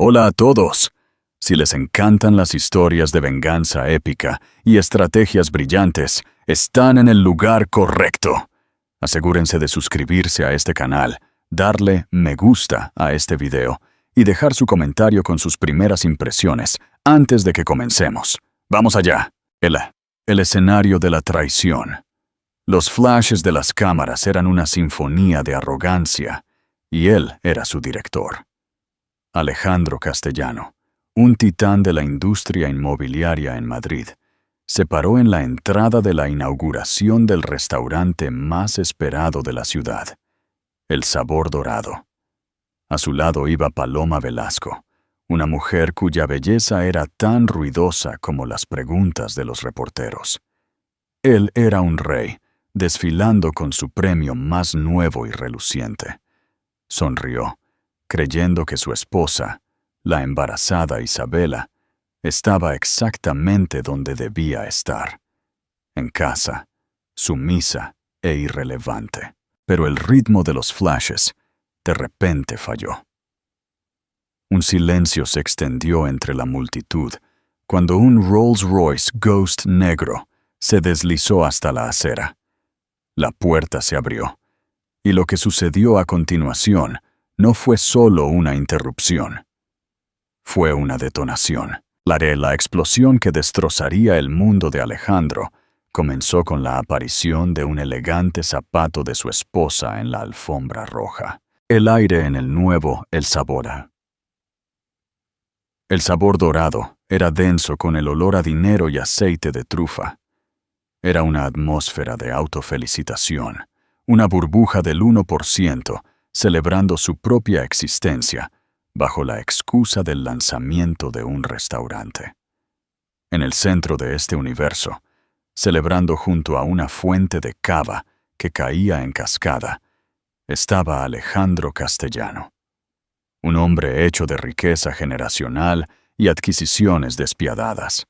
Hola a todos. Si les encantan las historias de venganza épica y estrategias brillantes, están en el lugar correcto. Asegúrense de suscribirse a este canal, darle me gusta a este video y dejar su comentario con sus primeras impresiones antes de que comencemos. ¡Vamos allá! El escenario de la traición. Los flashes de las cámaras eran una sinfonía de arrogancia, y él era su director. Alejandro Castellano, un titán de la industria inmobiliaria en Madrid, se paró en la entrada de la inauguración del restaurante más esperado de la ciudad, El Sabor Dorado. A su lado iba Paloma Velasco, una mujer cuya belleza era tan ruidosa como las preguntas de los reporteros. Él era un rey, desfilando con su premio más nuevo y reluciente. Sonrió, creyendo que su esposa, la embarazada Isabela, estaba exactamente donde debía estar, en casa, sumisa e irrelevante. Pero el ritmo de los flashes de repente falló. Un silencio se extendió entre la multitud cuando un Rolls-Royce Ghost negro se deslizó hasta la acera. La puerta se abrió, y lo que sucedió a continuación no fue solo una interrupción. Fue una detonación. La explosión que destrozaría el mundo de Alejandro comenzó con la aparición de un elegante zapato de su esposa en la alfombra roja. El aire en el nuevo El Sabor Dorado era denso con el olor a dinero y aceite de trufa. Era una atmósfera de autofelicitación, una burbuja del 1%, celebrando su propia existencia, bajo la excusa del lanzamiento de un restaurante. En el centro de este universo, celebrando junto a una fuente de cava que caía en cascada, estaba Alejandro Castellano, un hombre hecho de riqueza generacional y adquisiciones despiadadas.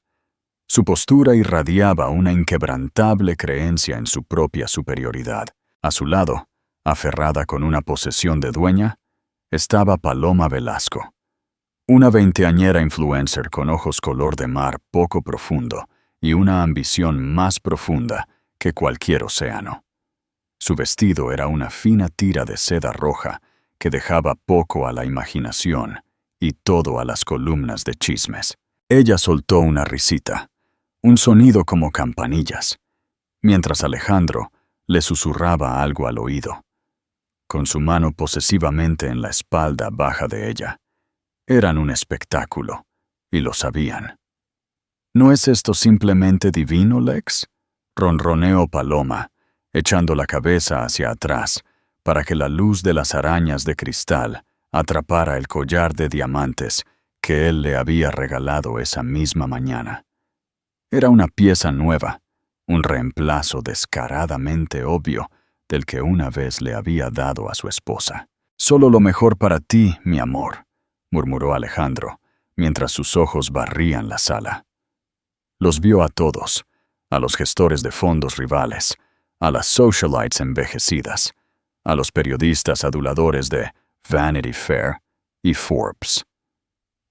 Su postura irradiaba una inquebrantable creencia en su propia superioridad. A su lado, aferrada con una posesión de dueña, estaba Paloma Velasco, una veinteañera influencer con ojos color de mar poco profundo y una ambición más profunda que cualquier océano. Su vestido era una fina tira de seda roja que dejaba poco a la imaginación y todo a las columnas de chismes. Ella soltó una risita, un sonido como campanillas, mientras Alejandro le susurraba algo al oído, con su mano posesivamente en la espalda baja de ella. Eran un espectáculo, y lo sabían. ¿No es esto simplemente divino, Lex?, ronroneó Paloma, echando la cabeza hacia atrás para que la luz de las arañas de cristal atrapara el collar de diamantes que él le había regalado esa misma mañana. Era una pieza nueva, un reemplazo descaradamente obvio del que una vez le había dado a su esposa. «Solo lo mejor para ti, mi amor», murmuró Alejandro, mientras sus ojos barrían la sala. Los vio a todos, a los gestores de fondos rivales, a las socialites envejecidas, a los periodistas aduladores de Vanity Fair y Forbes.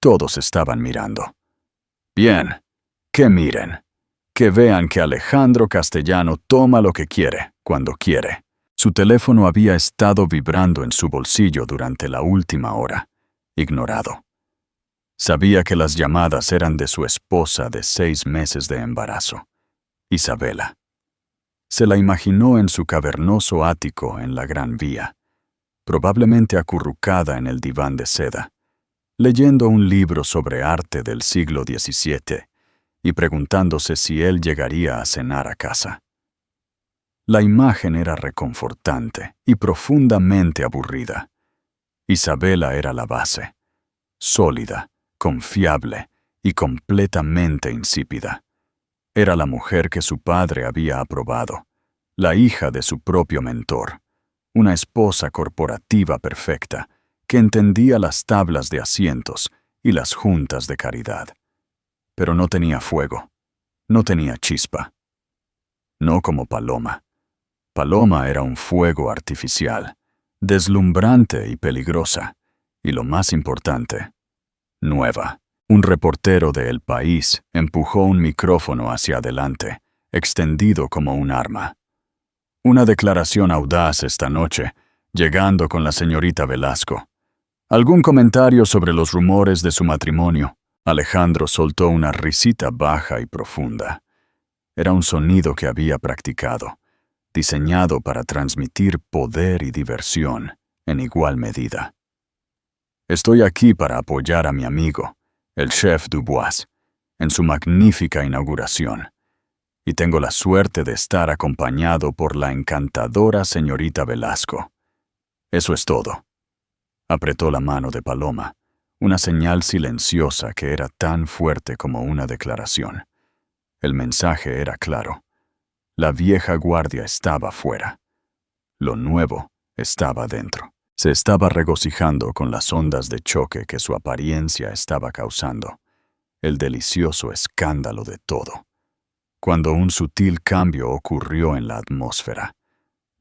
Todos estaban mirando. Bien, que miren, que vean que Alejandro Castellano toma lo que quiere, cuando quiere. Su teléfono había estado vibrando en su bolsillo durante la última hora, ignorado. Sabía que las llamadas eran de su esposa de 6 meses de embarazo, Isabela. Se la imaginó en su cavernoso ático en la Gran Vía, probablemente acurrucada en el diván de seda, leyendo un libro sobre arte del siglo XVII y preguntándose si él llegaría a cenar a casa. La imagen era reconfortante y profundamente aburrida. Isabela era la base, sólida, confiable y completamente insípida. Era la mujer que su padre había aprobado, la hija de su propio mentor, una esposa corporativa perfecta que entendía las tablas de asientos y las juntas de caridad. Pero no tenía fuego, no tenía chispa. No como Paloma. Paloma era un fuego artificial, deslumbrante y peligrosa, y lo más importante, nueva. Un reportero de El País empujó un micrófono hacia adelante, extendido como un arma. Una declaración audaz esta noche, llegando con la señorita Velasco. ¿Algún comentario sobre los rumores de su matrimonio? Alejandro soltó una risita baja y profunda. Era un sonido que había practicado, diseñado para transmitir poder y diversión en igual medida. Estoy aquí para apoyar a mi amigo, el chef Dubois, en su magnífica inauguración, y tengo la suerte de estar acompañado por la encantadora señorita Velasco. Eso es todo. Apretó la mano de Paloma, una señal silenciosa que era tan fuerte como una declaración. El mensaje era claro. La vieja guardia estaba fuera. Lo nuevo estaba dentro. Se estaba regocijando con las ondas de choque que su apariencia estaba causando. El delicioso escándalo de todo. Cuando un sutil cambio ocurrió en la atmósfera.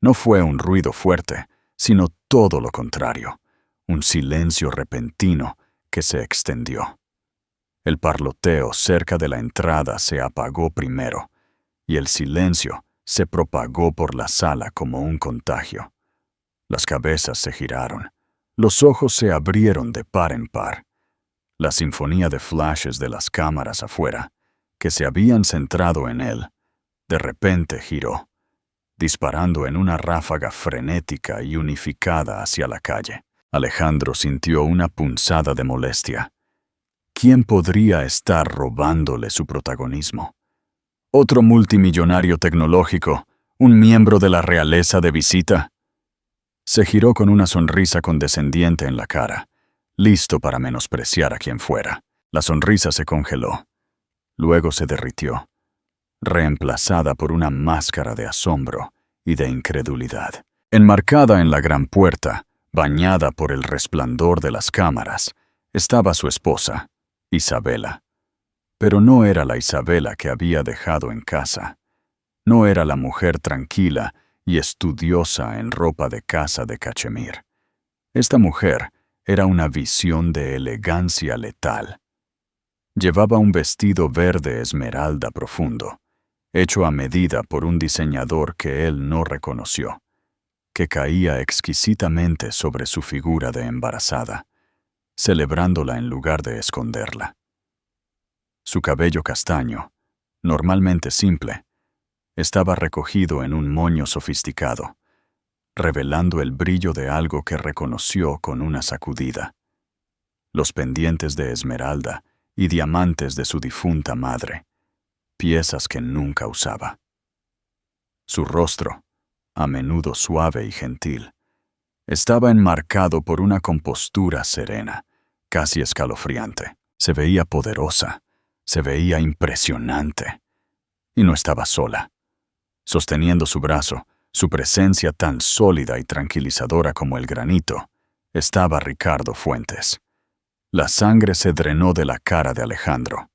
No fue un ruido fuerte, sino todo lo contrario. Un silencio repentino que se extendió. El parloteo cerca de la entrada se apagó primero, y el silencio se propagó por la sala como un contagio. Las cabezas se giraron, los ojos se abrieron de par en par. La sinfonía de flashes de las cámaras afuera, que se habían centrado en él, de repente giró, disparando en una ráfaga frenética y unificada hacia la calle. Alejandro sintió una punzada de molestia. ¿Quién podría estar robándole su protagonismo? ¿Otro multimillonario tecnológico, un miembro de la realeza de visita? Se giró con una sonrisa condescendiente en la cara, listo para menospreciar a quien fuera. La sonrisa se congeló. Luego se derritió, reemplazada por una máscara de asombro y de incredulidad. Enmarcada en la gran puerta, bañada por el resplandor de las cámaras, estaba su esposa, Isabela. Pero no era la Isabela que había dejado en casa. No era la mujer tranquila y estudiosa en ropa de casa de cachemir. Esta mujer era una visión de elegancia letal. Llevaba un vestido verde esmeralda profundo, hecho a medida por un diseñador que él no reconoció, que caía exquisitamente sobre su figura de embarazada, celebrándola en lugar de esconderla. Su cabello castaño, normalmente simple, estaba recogido en un moño sofisticado, revelando el brillo de algo que reconoció con una sacudida. Los pendientes de esmeralda y diamantes de su difunta madre, piezas que nunca usaba. Su rostro, a menudo suave y gentil, estaba enmarcado por una compostura serena, casi escalofriante. Se veía poderosa, se veía impresionante. Y no estaba sola. Sosteniendo su brazo, su presencia tan sólida y tranquilizadora como el granito, estaba Ricardo Fuentes. La sangre se drenó de la cara de Alejandro.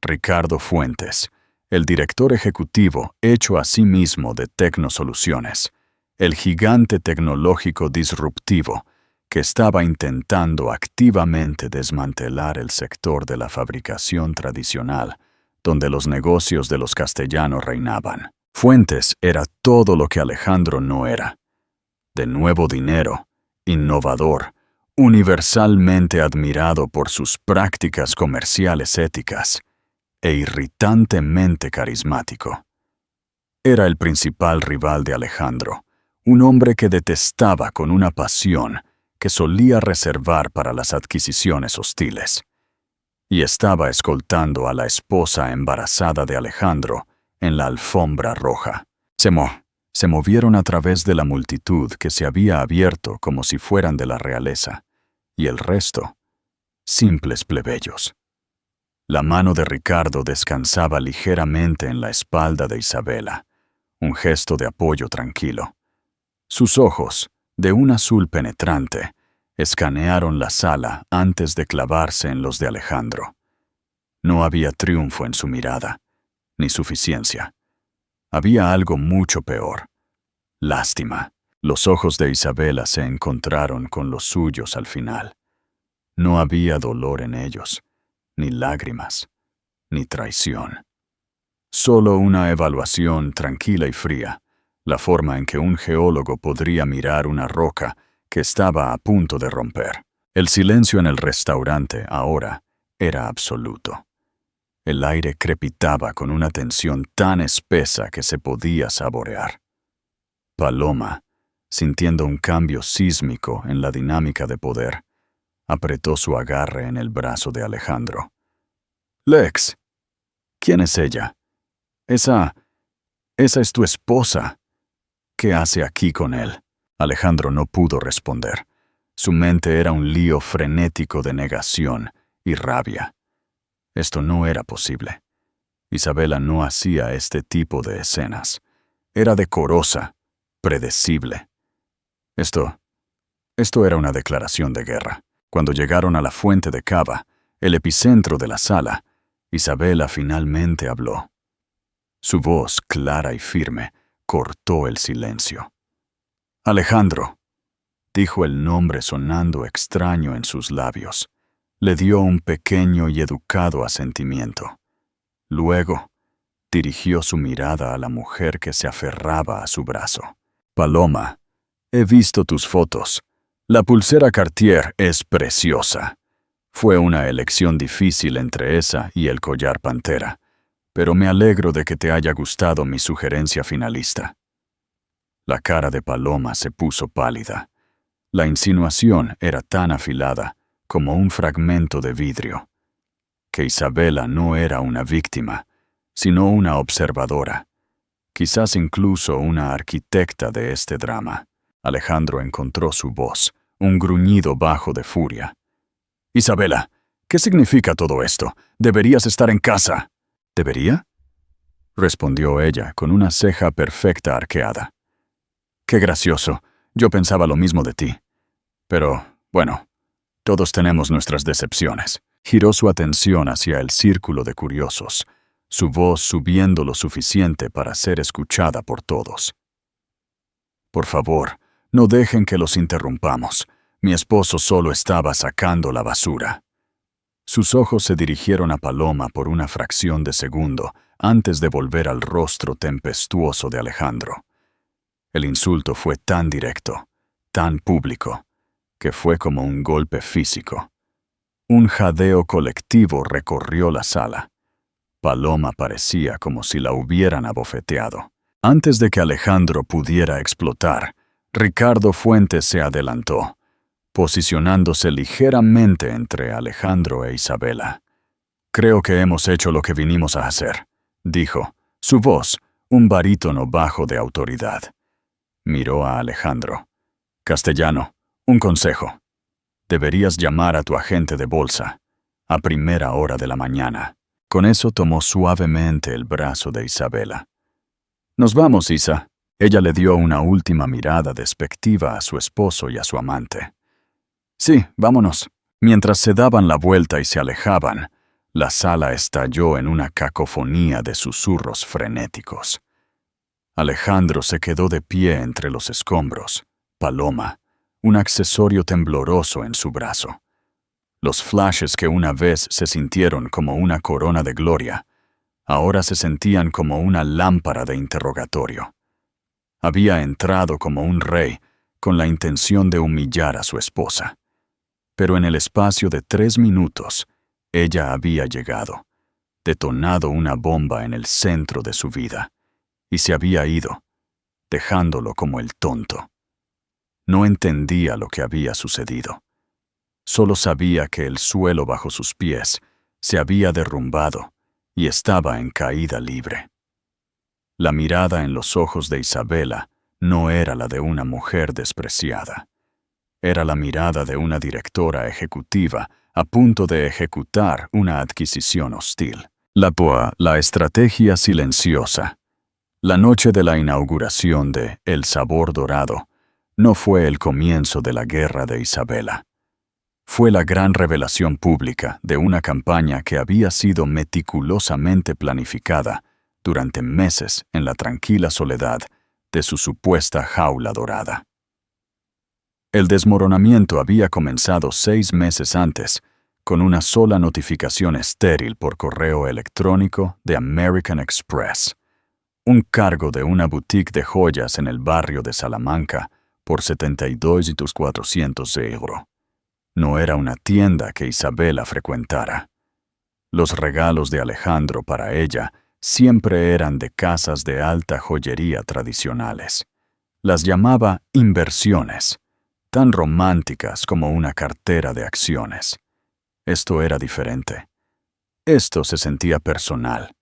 Ricardo Fuentes, el director ejecutivo hecho a sí mismo de Tecnosoluciones, el gigante tecnológico disruptivo que estaba intentando activamente desmantelar el sector de la fabricación tradicional, donde los negocios de los castellanos reinaban. Fuentes era todo lo que Alejandro no era. De nuevo dinero, innovador, universalmente admirado por sus prácticas comerciales éticas, e irritantemente carismático. Era el principal rival de Alejandro, un hombre que detestaba con una pasión que solía reservar para las adquisiciones hostiles. Y estaba escoltando a la esposa embarazada de Alejandro en la alfombra roja. Se movieron a través de la multitud que se había abierto como si fueran de la realeza, y el resto, simples plebeyos. La mano de Ricardo descansaba ligeramente en la espalda de Isabela, un gesto de apoyo tranquilo. Sus ojos, de un azul penetrante, escanearon la sala antes de clavarse en los de Alejandro. No había triunfo en su mirada, ni suficiencia. Había algo mucho peor. Lástima. Los ojos de Isabela se encontraron con los suyos al final. No había dolor en ellos, ni lágrimas, ni traición. Solo una evaluación tranquila y fría, la forma en que un geólogo podría mirar una roca que estaba a punto de romper. El silencio en el restaurante ahora era absoluto. El aire crepitaba con una tensión tan espesa que se podía saborear. Paloma, sintiendo un cambio sísmico en la dinámica de poder, apretó su agarre en el brazo de Alejandro. «Lex, ¿quién es ella? Esa es tu esposa. ¿Qué hace aquí con él?» Alejandro no pudo responder. Su mente era un lío frenético de negación y rabia. Esto no era posible. Isabela no hacía este tipo de escenas. Era decorosa, predecible. Esto era una declaración de guerra. Cuando llegaron a la fuente de cava, el epicentro de la sala, Isabela finalmente habló. Su voz, clara y firme, cortó el silencio. «Alejandro», dijo el nombre sonando extraño en sus labios. Le dio un pequeño y educado asentimiento. Luego, dirigió su mirada a la mujer que se aferraba a su brazo. «Paloma, he visto tus fotos. La pulsera Cartier es preciosa. Fue una elección difícil entre esa y el collar Pantera, pero me alegro de que te haya gustado mi sugerencia finalista». La cara de Paloma se puso pálida. La insinuación era tan afilada como un fragmento de vidrio. Que Isabela no era una víctima, sino una observadora, quizás incluso una arquitecta de este drama. Alejandro encontró su voz, un gruñido bajo de furia. «Isabela, ¿qué significa todo esto? Deberías estar en casa». «¿Debería?», respondió ella con una ceja perfecta arqueada. «Qué gracioso, yo pensaba lo mismo de ti. Pero, bueno, todos tenemos nuestras decepciones». Giró su atención hacia el círculo de curiosos, su voz subiendo lo suficiente para ser escuchada por todos. «Por favor, no dejen que los interrumpamos. Mi esposo solo estaba sacando la basura». Sus ojos se dirigieron a Paloma por una fracción de segundo antes de volver al rostro tempestuoso de Alejandro. El insulto fue tan directo, tan público, que fue como un golpe físico. Un jadeo colectivo recorrió la sala. Paloma parecía como si la hubieran abofeteado. Antes de que Alejandro pudiera explotar, Ricardo Fuentes se adelantó, posicionándose ligeramente entre Alejandro e Isabela. «Creo que hemos hecho lo que vinimos a hacer», dijo, su voz, un barítono bajo de autoridad. Miró a Alejandro. «Castellano, un consejo. Deberías llamar a tu agente de bolsa, a primera hora de la mañana». Con eso tomó suavemente el brazo de Isabela. «Nos vamos, Isa». Ella le dio una última mirada despectiva a su esposo y a su amante. «Sí, vámonos». Mientras se daban la vuelta y se alejaban, la sala estalló en una cacofonía de susurros frenéticos. Alejandro se quedó de pie entre los escombros. Paloma, un accesorio tembloroso en su brazo. Los flashes que una vez se sintieron como una corona de gloria, ahora se sentían como una lámpara de interrogatorio. Había entrado como un rey, con la intención de humillar a su esposa. Pero en el espacio de 3 minutos, ella había llegado, detonado una bomba en el centro de su vida, y se había ido, dejándolo como el tonto. No entendía lo que había sucedido. Solo sabía que el suelo bajo sus pies se había derrumbado y estaba en caída libre. La mirada en los ojos de Isabela no era la de una mujer despreciada. Era la mirada de una directora ejecutiva a punto de ejecutar una adquisición hostil. La estrategia silenciosa. La noche de la inauguración de El Sabor Dorado no fue el comienzo de la guerra de Isabela. Fue la gran revelación pública de una campaña que había sido meticulosamente planificada durante meses en la tranquila soledad de su supuesta jaula dorada. El desmoronamiento había comenzado 6 meses antes, con una sola notificación estéril por correo electrónico de American Express, un cargo de una boutique de joyas en el barrio de Salamanca por 72.400 euros. No era una tienda que Isabela frecuentara. Los regalos de Alejandro para ella siempre eran de casas de alta joyería tradicionales. Las llamaba inversiones, tan románticas como una cartera de acciones. Esto era diferente. Esto se sentía personal,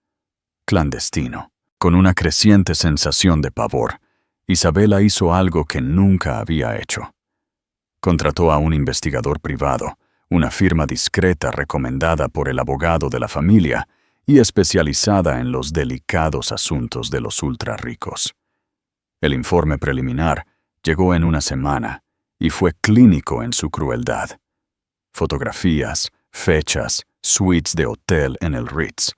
clandestino. Con una creciente sensación de pavor, Isabela hizo algo que nunca había hecho. Contrató a un investigador privado, una firma discreta recomendada por el abogado de la familia y especializada en los delicados asuntos de los ultrarricos. El informe preliminar llegó en una semana y fue clínico en su crueldad. Fotografías, fechas, suites de hotel en el Ritz,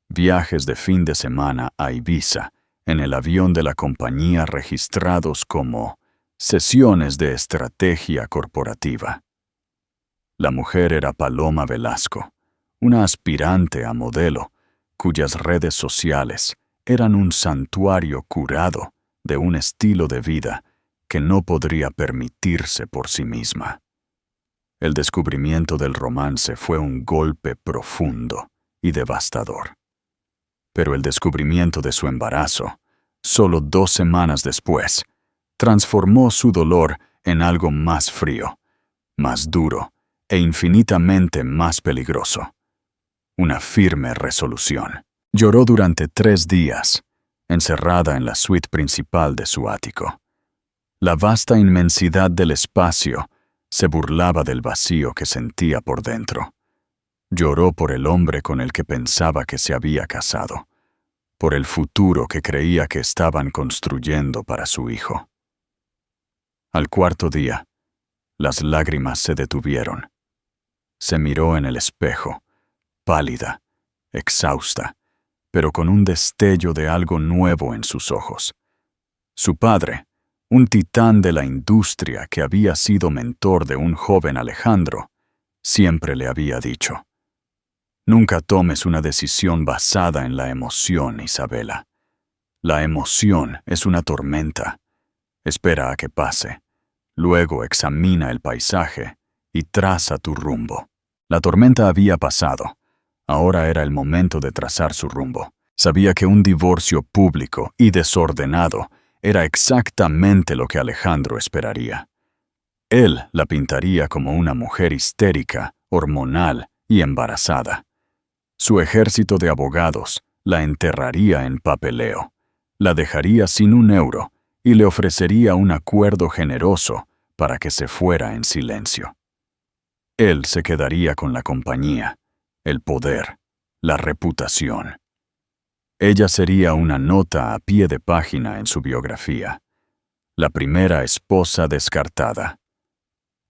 viajes de fin de semana a Ibiza, en el avión de la compañía registrados como sesiones de estrategia corporativa. La mujer era Paloma Velasco, una aspirante a modelo, cuyas redes sociales eran un santuario curado de un estilo de vida que no podría permitirse por sí misma. El descubrimiento del romance fue un golpe profundo y devastador. Pero el descubrimiento de su embarazo, solo 2 semanas después, transformó su dolor en algo más frío, más duro e infinitamente más peligroso. Una firme resolución. Lloró durante 3 días, encerrada en la suite principal de su ático. La vasta inmensidad del espacio se burlaba del vacío que sentía por dentro. Lloró por el hombre con el que pensaba que se había casado, por el futuro que creía que estaban construyendo para su hijo. Al 4.º día, las lágrimas se detuvieron. Se miró en el espejo, pálida, exhausta, pero con un destello de algo nuevo en sus ojos. Su padre, un titán de la industria que había sido mentor de un joven Alejandro, siempre le había dicho: «Nunca tomes una decisión basada en la emoción, Isabela. La emoción es una tormenta. Espera a que pase. Luego examina el paisaje y traza tu rumbo». La tormenta había pasado. Ahora era el momento de trazar su rumbo. Sabía que un divorcio público y desordenado era exactamente lo que Alejandro esperaría. Él la pintaría como una mujer histérica, hormonal y embarazada. Su ejército de abogados la enterraría en papeleo, la dejaría sin un euro y le ofrecería un acuerdo generoso para que se fuera en silencio. Él se quedaría con la compañía, el poder, la reputación. Ella sería una nota a pie de página en su biografía. La primera esposa descartada.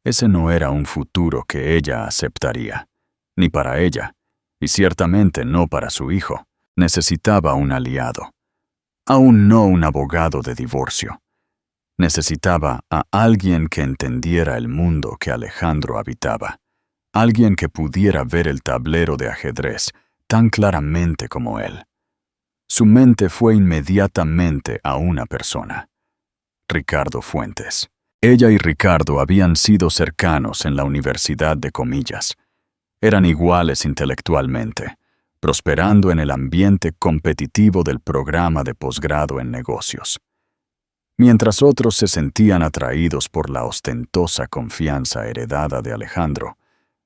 Ese no era un futuro que ella aceptaría, ni para ella, y ciertamente no para su hijo. Necesitaba un aliado. Aún no un abogado de divorcio. Necesitaba a alguien que entendiera el mundo que Alejandro habitaba. Alguien que pudiera ver el tablero de ajedrez tan claramente como él. Su mente fue inmediatamente a una persona: Ricardo Fuentes. Ella y Ricardo habían sido cercanos en la Universidad de Comillas. Eran iguales intelectualmente, prosperando en el ambiente competitivo del programa de posgrado en negocios. Mientras otros se sentían atraídos por la ostentosa confianza heredada de Alejandro,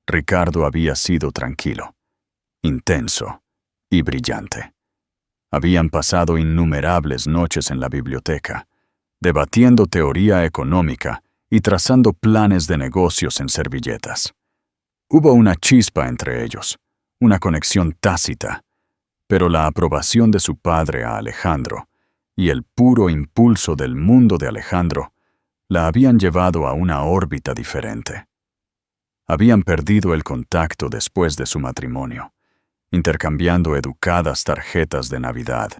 Ricardo había sido tranquilo, intenso y brillante. Habían pasado innumerables noches en la biblioteca, debatiendo teoría económica y trazando planes de negocios en servilletas. Hubo una chispa entre ellos, una conexión tácita, pero la aprobación de su padre a Alejandro y el puro impulso del mundo de Alejandro la habían llevado a una órbita diferente. Habían perdido el contacto después de su matrimonio, intercambiando educadas tarjetas de Navidad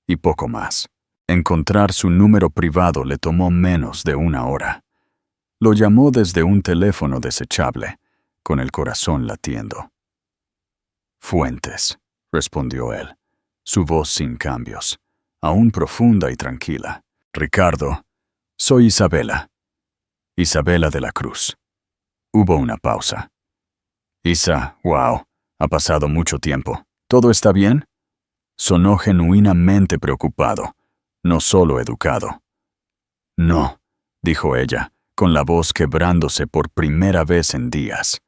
y poco más. Encontrar su número privado le tomó menos de 1 hora. Lo llamó desde un teléfono desechable, con el corazón latiendo. Fuentes, respondió él, su voz sin cambios, aún profunda y tranquila. Ricardo, soy Isabela. Isabela de la Cruz. Hubo una pausa. Isa, wow, ha pasado mucho tiempo. ¿Todo está bien? Sonó genuinamente preocupado, no solo educado. No, dijo ella, con la voz quebrándose por primera vez en días.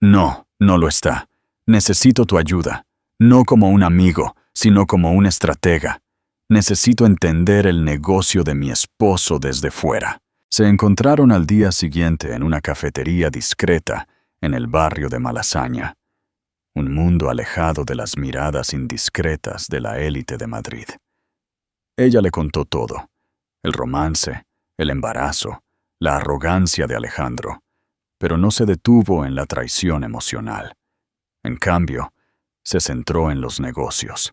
No, no lo está. Necesito tu ayuda, no como un amigo, sino como un estratega. Necesito entender el negocio de mi esposo desde fuera. Se encontraron al día siguiente en una cafetería discreta en el barrio de Malasaña, un mundo alejado de las miradas indiscretas de la élite de Madrid. Ella le contó todo, el romance, el embarazo, la arrogancia de Alejandro, pero no se detuvo en la traición emocional. En cambio, se centró en los negocios.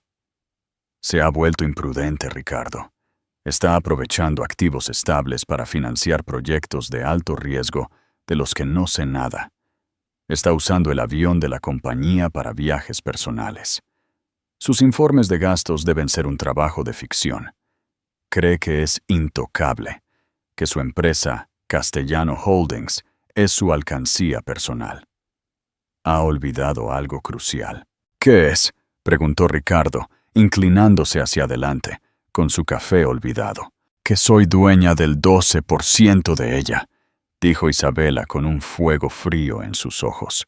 Se ha vuelto imprudente, Ricardo. Está aprovechando activos estables para financiar proyectos de alto riesgo de los que no sé nada. Está usando el avión de la compañía para viajes personales. Sus informes de gastos deben ser un trabajo de ficción. Cree que es intocable, que su empresa, Castellano Holdings, es su alcancía personal. Ha olvidado algo crucial. ¿Qué es?, preguntó Ricardo, inclinándose hacia adelante, con su café olvidado. Que soy dueña del 12% de ella, dijo Isabela con un fuego frío en sus ojos.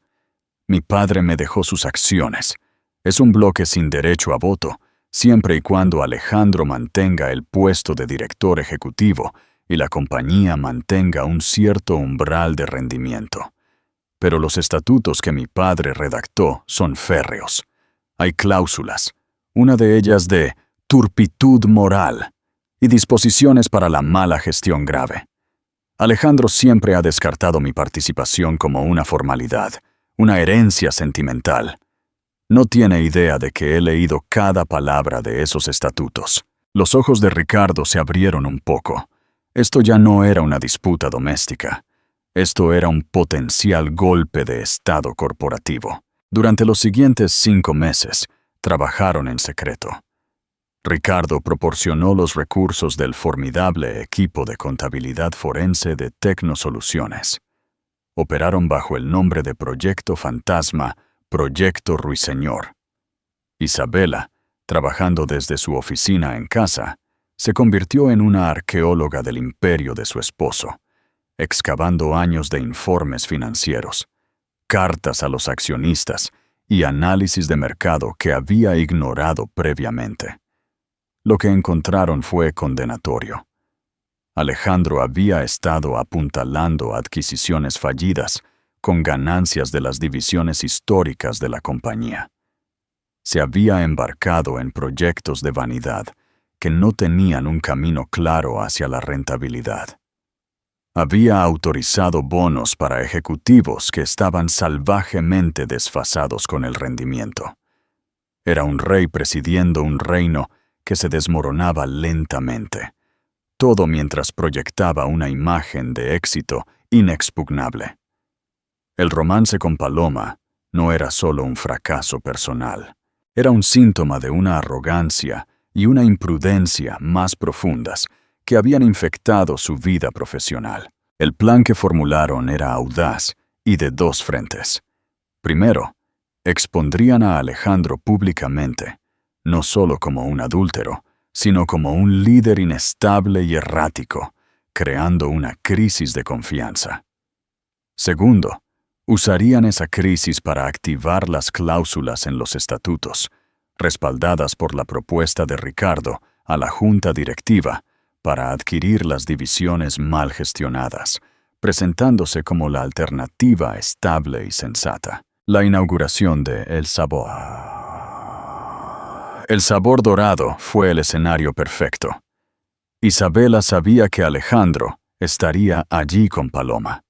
Mi padre me dejó sus acciones. Es un bloque sin derecho a voto, siempre y cuando Alejandro mantenga el puesto de director ejecutivo y la compañía mantenga un cierto umbral de rendimiento. Pero los estatutos que mi padre redactó son férreos. Hay cláusulas, una de ellas de turpitud moral y disposiciones para la mala gestión grave. Alejandro siempre ha descartado mi participación como una formalidad, una herencia sentimental. No tiene idea de que he leído cada palabra de esos estatutos. Los ojos de Ricardo se abrieron un poco. Esto ya no era una disputa doméstica. Esto era un potencial golpe de estado corporativo. Durante los siguientes 5 meses, trabajaron en secreto. Ricardo proporcionó los recursos del formidable equipo de contabilidad forense de Tecnosoluciones. Operaron bajo el nombre de Proyecto Fantasma, Proyecto Ruiseñor. Isabela, trabajando desde su oficina en casa, se convirtió en una arqueóloga del imperio de su esposo, excavando años de informes financieros, cartas a los accionistas y análisis de mercado que había ignorado previamente. Lo que encontraron fue condenatorio. Alejandro había estado apuntalando adquisiciones fallidas con ganancias de las divisiones históricas de la compañía. Se había embarcado en proyectos de vanidad que no tenían un camino claro hacia la rentabilidad. Había autorizado bonos para ejecutivos que estaban salvajemente desfasados con el rendimiento. Era un rey presidiendo un reino que se desmoronaba lentamente, todo mientras proyectaba una imagen de éxito inexpugnable. El romance con Paloma no era solo un fracaso personal, era un síntoma de una arrogancia y una imprudencia más profundas que habían infectado su vida profesional. El plan que formularon era audaz y de 2 frentes. Primero, expondrían a Alejandro públicamente, no solo como un adúltero, sino como un líder inestable y errático, creando una crisis de confianza. Segundo, usarían esa crisis para activar las cláusulas en los estatutos, respaldadas por la propuesta de Ricardo a la junta directiva para adquirir las divisiones mal gestionadas, presentándose como la alternativa estable y sensata. La inauguración de El Sabor. El Sabor Dorado fue el escenario perfecto. Isabela sabía que Alejandro estaría allí con Paloma.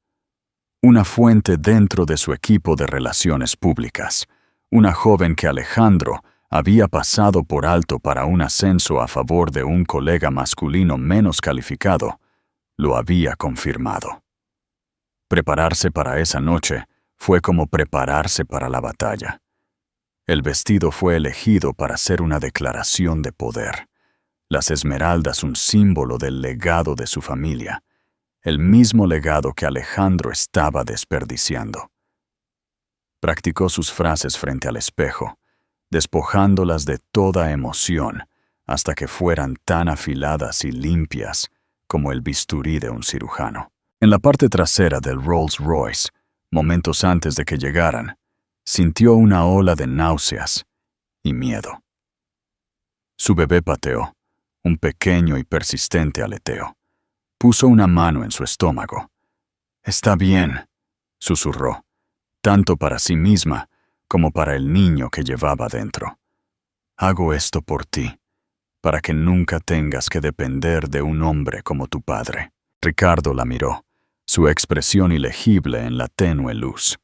Una fuente dentro de su equipo de relaciones públicas, una joven que Alejandro había pasado por alto para un ascenso a favor de un colega masculino menos calificado, lo había confirmado. Prepararse para esa noche fue como prepararse para la batalla. El vestido fue elegido para ser una declaración de poder. Las esmeraldas un símbolo del legado de su familia, el mismo legado que Alejandro estaba desperdiciando. Practicó sus frases frente al espejo, despojándolas de toda emoción hasta que fueran tan afiladas y limpias como el bisturí de un cirujano. En la parte trasera del Rolls Royce, momentos antes de que llegaran, sintió una ola de náuseas y miedo. Su bebé pateó, un pequeño y persistente aleteo. Puso una mano en su estómago. «Está bien», susurró, tanto para sí misma como para el niño que llevaba dentro. «Hago esto por ti, para que nunca tengas que depender de un hombre como tu padre». Ricardo la miró, su expresión ilegible en la tenue luz.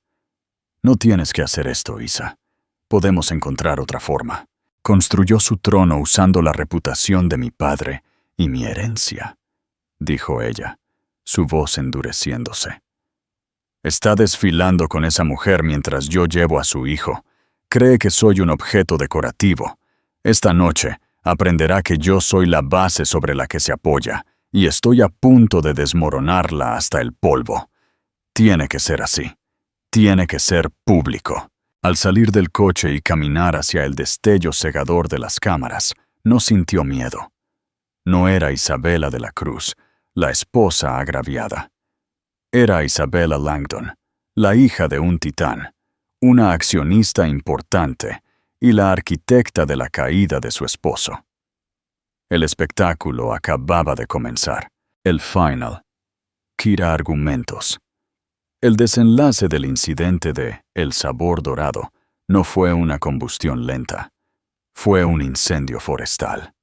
«No tienes que hacer esto, Isa. Podemos encontrar otra forma. Construyó su trono usando la reputación de mi padre y mi herencia», dijo ella, su voz endureciéndose. «Está desfilando con esa mujer mientras yo llevo a su hijo. Cree que soy un objeto decorativo. Esta noche aprenderá que yo soy la base sobre la que se apoya, y estoy a punto de desmoronarla hasta el polvo. Tiene que ser así. Tiene que ser público». Al salir del coche y caminar hacia el destello cegador de las cámaras, no sintió miedo. No era Isabela de la Cruz, la esposa agraviada. Era Isabella Langdon, la hija de un titán, una accionista importante y la arquitecta de la caída de su esposo. El espectáculo acababa de comenzar. El final. Kira argumentos. El desenlace del incidente de El Sabor Dorado no fue una combustión lenta, fue un incendio forestal.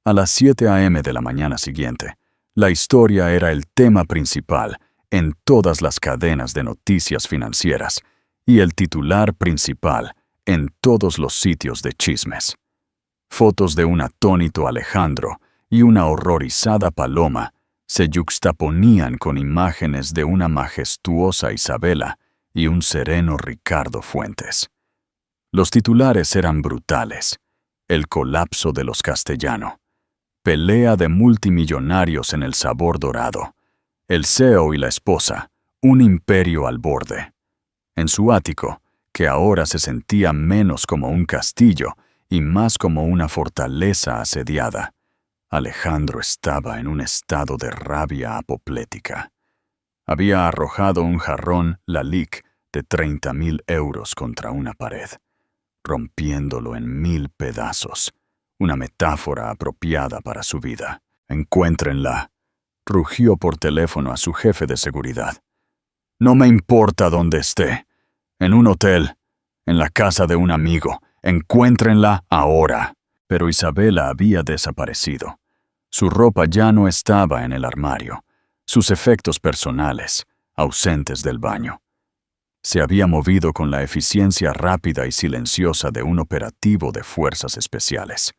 A las 7 a.m. de la mañana siguiente, la historia era el tema principal en todas las cadenas de noticias financieras y el titular principal en todos los sitios de chismes. Fotos de un atónito Alejandro y una horrorizada Paloma se yuxtaponían con imágenes de una majestuosa Isabela y un sereno Ricardo Fuentes. Los titulares eran brutales. El colapso de los Castellano. Pelea de multimillonarios en El Sabor Dorado. El CEO y la esposa, un imperio al borde. En su ático, que ahora se sentía menos como un castillo y más como una fortaleza asediada, Alejandro estaba en un estado de rabia apoplética. Había arrojado un jarrón Lalique de 30.000 euros contra una pared, rompiéndolo en 1000 pedazos, una metáfora apropiada para su vida. «Encuéntrenla», rugió por teléfono a su jefe de seguridad. «No me importa dónde esté, en un hotel, en la casa de un amigo, encuéntrenla ahora». Pero Isabela había desaparecido. Su ropa ya no estaba en el armario, sus efectos personales, ausentes del baño. Se había movido con la eficiencia rápida y silenciosa de un operativo de fuerzas especiales.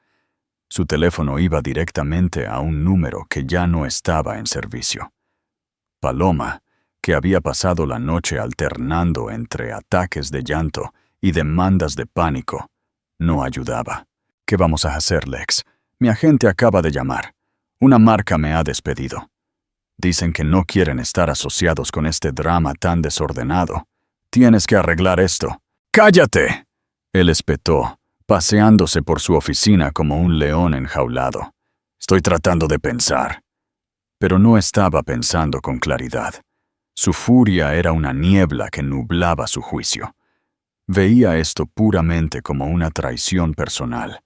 Su teléfono iba directamente a un número que ya no estaba en servicio. Paloma, que había pasado la noche alternando entre ataques de llanto y demandas de pánico, no ayudaba. «¿Qué vamos a hacer, Lex? Mi agente acaba de llamar. Una marca me ha despedido. Dicen que no quieren estar asociados con este drama tan desordenado. Tienes que arreglar esto». «¡Cállate!», él espetó, paseándose por su oficina como un león enjaulado. «Estoy tratando de pensar». Pero no estaba pensando con claridad. Su furia era una niebla que nublaba su juicio. Veía esto puramente como una traición personal,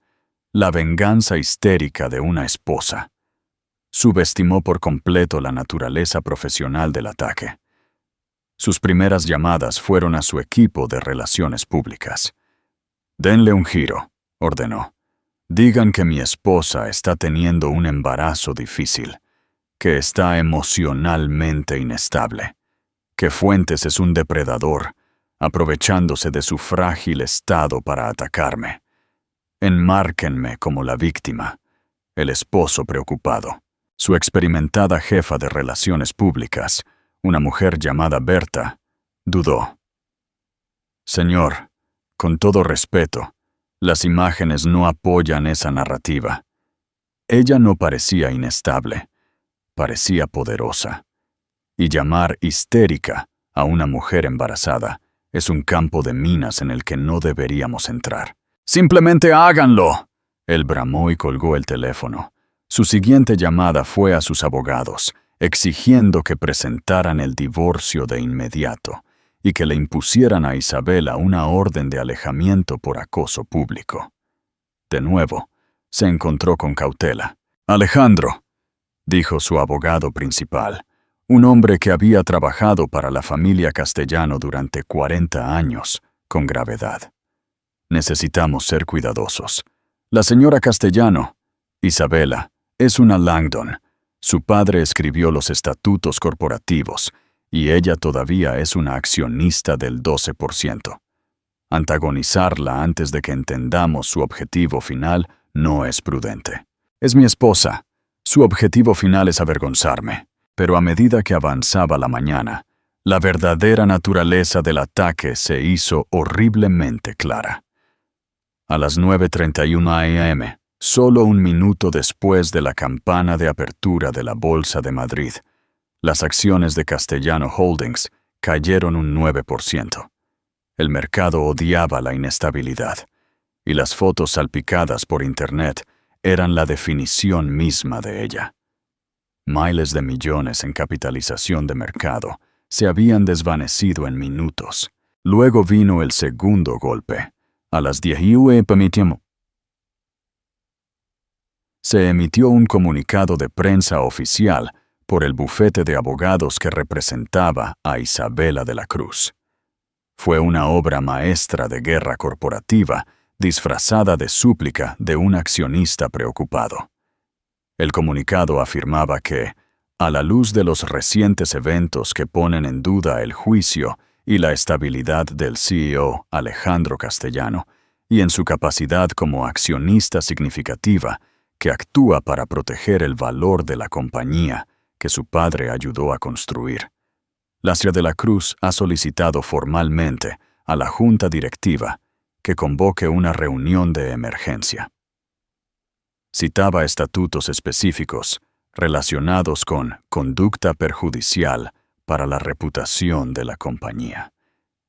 la venganza histérica de una esposa. Subestimó por completo la naturaleza profesional del ataque. Sus primeras llamadas fueron a su equipo de relaciones públicas. «Denle un giro», ordenó. «Digan que mi esposa está teniendo un embarazo difícil, que está emocionalmente inestable, que Fuentes es un depredador, aprovechándose de su frágil estado para atacarme. Enmárquenme como la víctima». El esposo preocupado. Su experimentada jefa de relaciones públicas, una mujer llamada Berta, dudó. Señor, con todo respeto, las imágenes no apoyan esa narrativa. Ella no parecía inestable, parecía poderosa. Y llamar histérica a una mujer embarazada es un campo de minas en el que no deberíamos entrar. ¡Simplemente háganlo!, él bramó y colgó el teléfono. Su siguiente llamada fue a sus abogados, exigiendo que presentaran el divorcio de inmediato y que le impusieran a Isabela una orden de alejamiento por acoso público. De nuevo, se encontró con cautela. «Alejandro», dijo su abogado principal, un hombre que había trabajado para la familia Castellano durante 40 años, con gravedad. «Necesitamos ser cuidadosos. La señora Castellano, Isabela, es una Langdon. Su padre escribió los estatutos corporativos y ella todavía es una accionista del 12%. Antagonizarla antes de que entendamos su objetivo final no es prudente. Es mi esposa. Su objetivo final es avergonzarme. Pero a medida que avanzaba la mañana, la verdadera naturaleza del ataque se hizo horriblemente clara. A las 9:31 a.m., solo un minuto después de la campana de apertura de la Bolsa de Madrid, las acciones de Castellano Holdings cayeron un 9%. El mercado odiaba la inestabilidad, y las fotos salpicadas por Internet eran la definición misma de ella. Miles de millones en capitalización de mercado se habían desvanecido en minutos. Luego vino el segundo golpe. A las 10:00 p.m. se emitió un comunicado de prensa oficial por el bufete de abogados que representaba a Isabela de la Cruz. Fue una obra maestra de guerra corporativa disfrazada de súplica de un accionista preocupado. El comunicado afirmaba que, a la luz de los recientes eventos que ponen en duda el juicio y la estabilidad del CEO Alejandro Castellano, y en su capacidad como accionista significativa que actúa para proteger el valor de la compañía que su padre ayudó a construir, la señora de la Cruz ha solicitado formalmente a la Junta Directiva que convoque una reunión de emergencia. Citaba estatutos específicos relacionados con conducta perjudicial para la reputación de la compañía,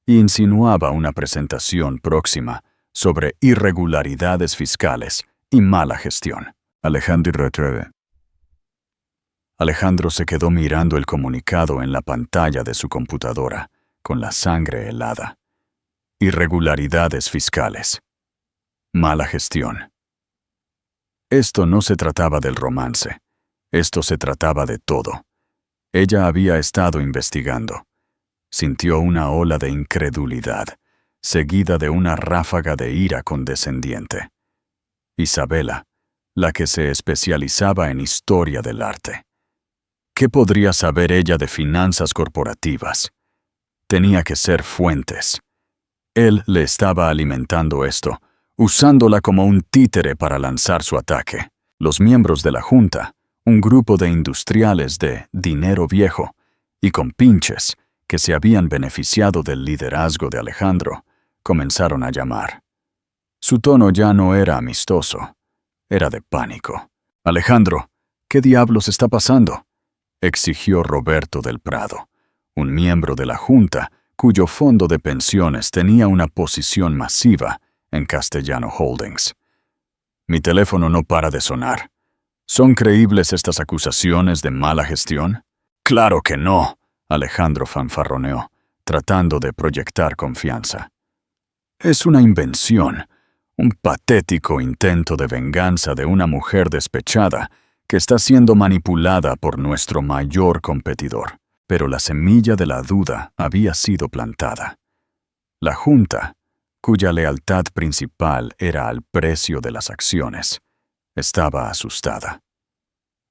e insinuaba una presentación próxima sobre irregularidades fiscales y mala gestión. Alejandro se quedó mirando el comunicado en la pantalla de su computadora, con la sangre helada. Irregularidades fiscales. Mala gestión. Esto no se trataba del romance. Esto se trataba de todo. Ella había estado investigando. Sintió una ola de incredulidad, seguida de una ráfaga de ira condescendiente. Isabela, la que se especializaba en historia del arte. ¿Qué podría saber ella de finanzas corporativas? Tenía que ser Fuentes. Él le estaba alimentando esto, usándola como un títere para lanzar su ataque. Los miembros de la Junta, un grupo de industriales de dinero viejo y compinches que se habían beneficiado del liderazgo de Alejandro, comenzaron a llamar. Su tono ya no era amistoso, era de pánico. «Alejandro, ¿qué diablos está pasando?», exigió Roberto del Prado, un miembro de la Junta cuyo fondo de pensiones tenía una posición masiva en Castellano Holdings. «Mi teléfono no para de sonar. ¿Son creíbles estas acusaciones de mala gestión?». «Claro que no», Alejandro fanfarroneó, tratando de proyectar confianza. «Es una invención, un patético intento de venganza de una mujer despechada que está siendo manipulada por nuestro mayor competidor». Pero la semilla de la duda había sido plantada. La Junta, cuya lealtad principal era al precio de las acciones, estaba asustada.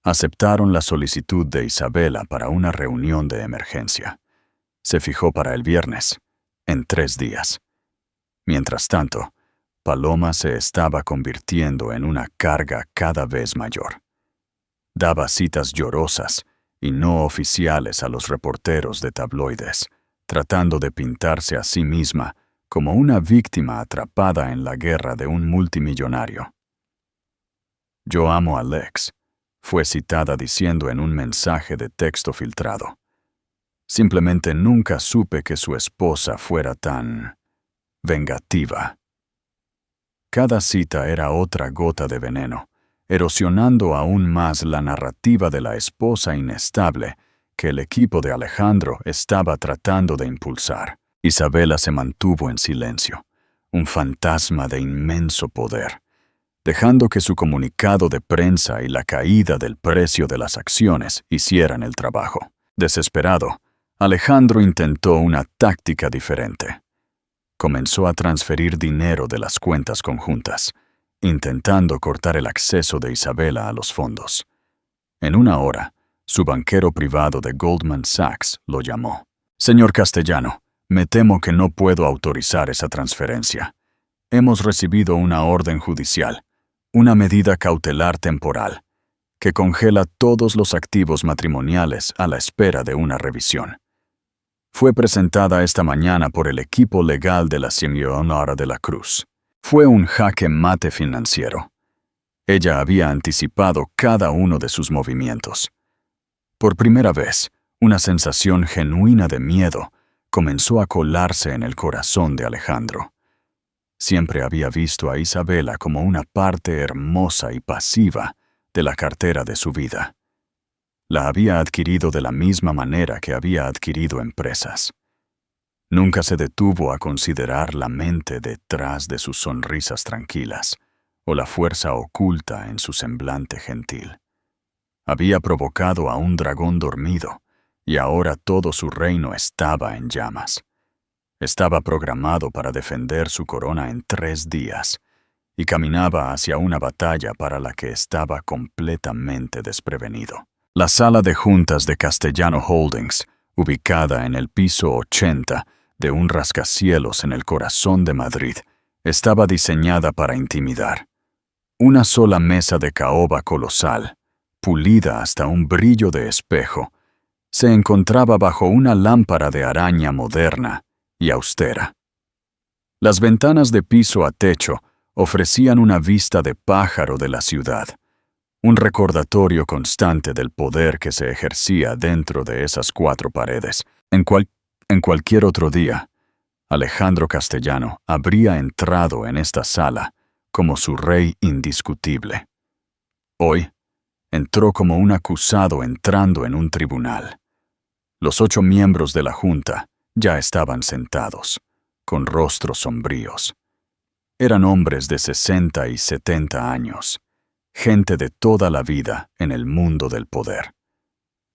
Aceptaron la solicitud de Isabela para una reunión de emergencia. Se fijó para el viernes, en 3 días. Mientras tanto, Paloma se estaba convirtiendo en una carga cada vez mayor. Daba citas llorosas y no oficiales a los reporteros de tabloides, tratando de pintarse a sí misma como una víctima atrapada en la guerra de un multimillonario. «Yo amo a Lex», fue citada diciendo en un mensaje de texto filtrado. «Simplemente nunca supe que su esposa fuera tan vengativa». Cada cita era otra gota de veneno, erosionando aún más la narrativa de la esposa inestable que el equipo de Alejandro estaba tratando de impulsar. Isabela se mantuvo en silencio, un fantasma de inmenso poder, dejando que su comunicado de prensa y la caída del precio de las acciones hicieran el trabajo. Desesperado, Alejandro intentó una táctica diferente. Comenzó a transferir dinero de las cuentas conjuntas, intentando cortar el acceso de Isabela a los fondos. En una hora, su banquero privado de Goldman Sachs lo llamó. «Señor Castellano, me temo que no puedo autorizar esa transferencia. Hemos recibido una orden judicial, una medida cautelar temporal, que congela todos los activos matrimoniales a la espera de una revisión. Fue presentada esta mañana por el equipo legal de la señora de la Cruz. Fue un jaque mate financiero. Ella había anticipado cada uno de sus movimientos. Por primera vez, una sensación genuina de miedo comenzó a colarse en el corazón de Alejandro. Siempre había visto a Isabela como una parte hermosa y pasiva de la cartera de su vida. La había adquirido de la misma manera que había adquirido empresas. Nunca se detuvo a considerar la mente detrás de sus sonrisas tranquilas o la fuerza oculta en su semblante gentil. Había provocado a un dragón dormido y ahora todo su reino estaba en llamas. Estaba programado para defender su corona en 3 días y caminaba hacia una batalla para la que estaba completamente desprevenido. La sala de juntas de Castellano Holdings, ubicada en el piso 80 de un rascacielos en el corazón de Madrid, estaba diseñada para intimidar. Una sola mesa de caoba colosal, pulida hasta un brillo de espejo, se encontraba bajo una lámpara de araña moderna y austera. Las ventanas de piso a techo ofrecían una vista de pájaro de la ciudad, un recordatorio constante del poder que se ejercía dentro de esas 4 paredes. En cualquier otro día, Alejandro Castellano habría entrado en esta sala como su rey indiscutible. Hoy, entró como un acusado entrando en un tribunal. Los 8 miembros de la Junta ya estaban sentados, con rostros sombríos. Eran hombres de 60 y 70 años, gente de toda la vida en el mundo del poder.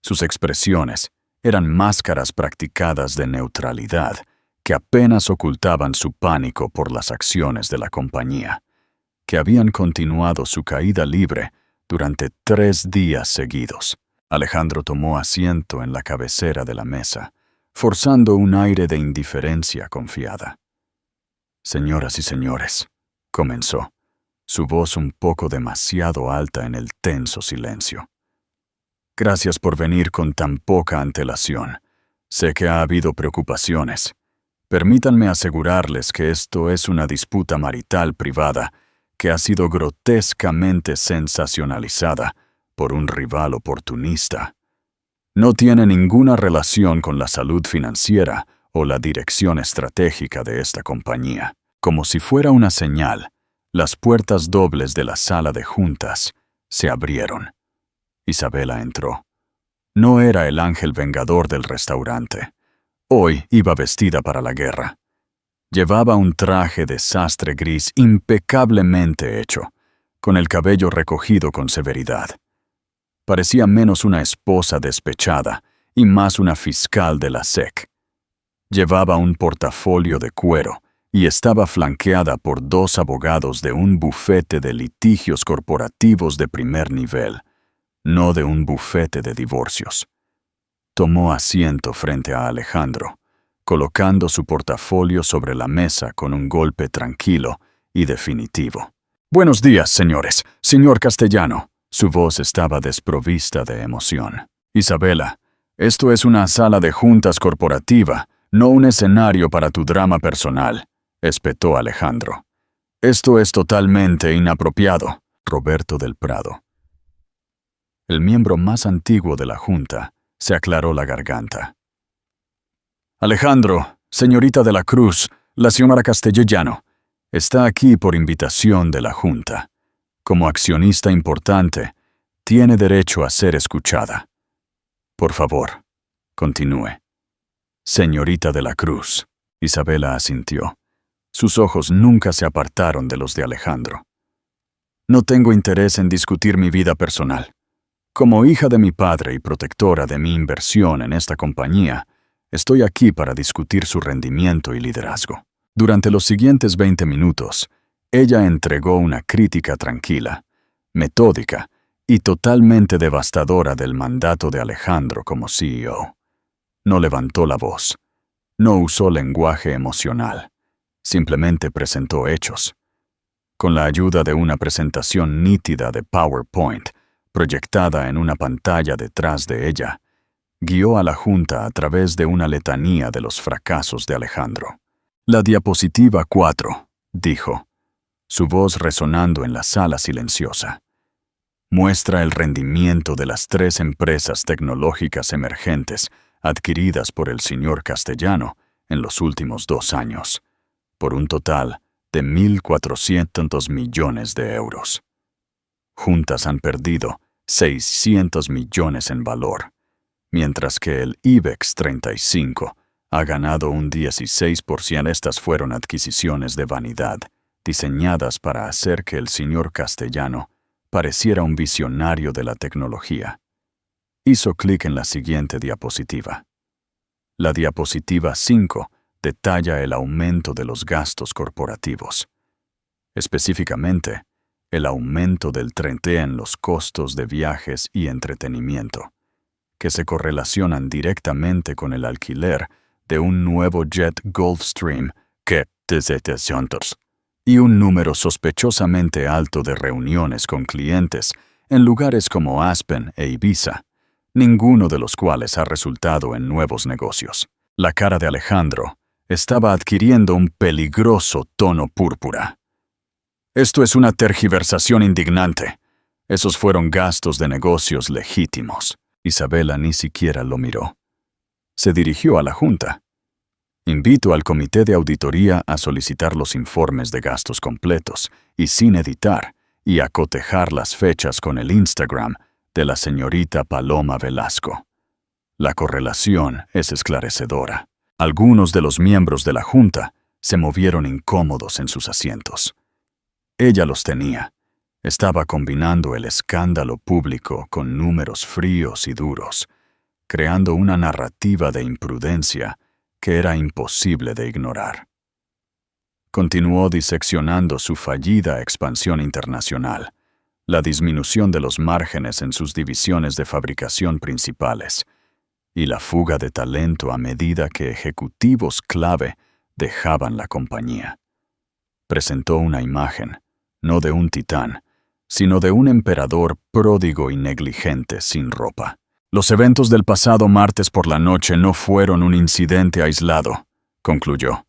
Sus expresiones eran máscaras practicadas de neutralidad que apenas ocultaban su pánico por las acciones de la compañía, que habían continuado su caída libre durante 3 días seguidos. Alejandro tomó asiento en la cabecera de la mesa, forzando un aire de indiferencia confiada. «Señoras y señores», comenzó, su voz un poco demasiado alta en el tenso silencio. «Gracias por venir con tan poca antelación. Sé que ha habido preocupaciones. Permítanme asegurarles que esto es una disputa marital privada que ha sido grotescamente sensacionalizada por un rival oportunista. No tiene ninguna relación con la salud financiera o la dirección estratégica de esta compañía». Como si fuera una señal, las puertas dobles de la sala de juntas se abrieron. Isabela entró. No era el ángel vengador del restaurante. Hoy iba vestida para la guerra. Llevaba un traje de sastre gris impecablemente hecho, con el cabello recogido con severidad. Parecía menos una esposa despechada y más una fiscal de la SEC. Llevaba un portafolio de cuero y estaba flanqueada por 2 abogados de un bufete de litigios corporativos de primer nivel, no de un bufete de divorcios. Tomó asiento frente a Alejandro, colocando su portafolio sobre la mesa con un golpe tranquilo y definitivo. «Buenos días, señores. Señor Castellano». Su voz estaba desprovista de emoción. Isabela, esto es una sala de juntas corporativa, no un escenario para tu drama personal, espetó Alejandro. Esto es totalmente inapropiado. Roberto del Prado, el miembro más antiguo de la junta, se aclaró la garganta. Alejandro, señorita de la Cruz, la señora Castellano, está aquí por invitación de la junta. Como accionista importante, tiene derecho a ser escuchada. Por favor, continúe. Señorita de la Cruz. Isabela asintió. Sus ojos nunca se apartaron de los de Alejandro. No tengo interés en discutir mi vida personal. Como hija de mi padre y protectora de mi inversión en esta compañía, estoy aquí para discutir su rendimiento y liderazgo. Durante los siguientes 20 minutos, ella entregó una crítica tranquila, metódica y totalmente devastadora del mandato de Alejandro como CEO. No levantó la voz, no usó lenguaje emocional, simplemente presentó hechos. Con la ayuda de una presentación nítida de PowerPoint, proyectada en una pantalla detrás de ella, guió a la junta a través de una letanía de los fracasos de Alejandro. La diapositiva 4, dijo, su voz resonando en la sala silenciosa. Muestra el rendimiento de las 3 empresas tecnológicas emergentes adquiridas por el señor Castellano en los últimos 2 años, por un total de 1.400 millones de euros. Juntas han perdido 600 millones en valor, mientras que el IBEX 35 ha ganado un 16%. Estas fueron adquisiciones de vanidad, diseñadas para hacer que el señor Castellano pareciera un visionario de la tecnología. Hizo clic en la siguiente diapositiva. La diapositiva 5 detalla el aumento de los gastos corporativos. Específicamente, el aumento del 30% en los costos de viajes y entretenimiento, que se correlacionan directamente con el alquiler de un nuevo jet Gulfstream que y un número sospechosamente alto de reuniones con clientes en lugares como Aspen e Ibiza, ninguno de los cuales ha resultado en nuevos negocios. La cara de Alejandro estaba adquiriendo un peligroso tono púrpura. Esto es una tergiversación indignante. Esos fueron gastos de negocios legítimos. Isabela ni siquiera lo miró. Se dirigió a la junta. Invito al comité de auditoría a solicitar los informes de gastos completos y sin editar y a cotejar las fechas con el Instagram de la señorita Paloma Velasco. La correlación es esclarecedora. Algunos de los miembros de la junta se movieron incómodos en sus asientos. Ella los tenía. Estaba combinando el escándalo público con números fríos y duros, creando una narrativa de imprudencia que era imposible de ignorar. Continuó diseccionando su fallida expansión internacional, la disminución de los márgenes en sus divisiones de fabricación principales, y la fuga de talento a medida que ejecutivos clave dejaban la compañía. Presentó una imagen, no de un titán, sino de un emperador pródigo y negligente sin ropa. Los eventos del pasado martes por la noche no fueron un incidente aislado, concluyó.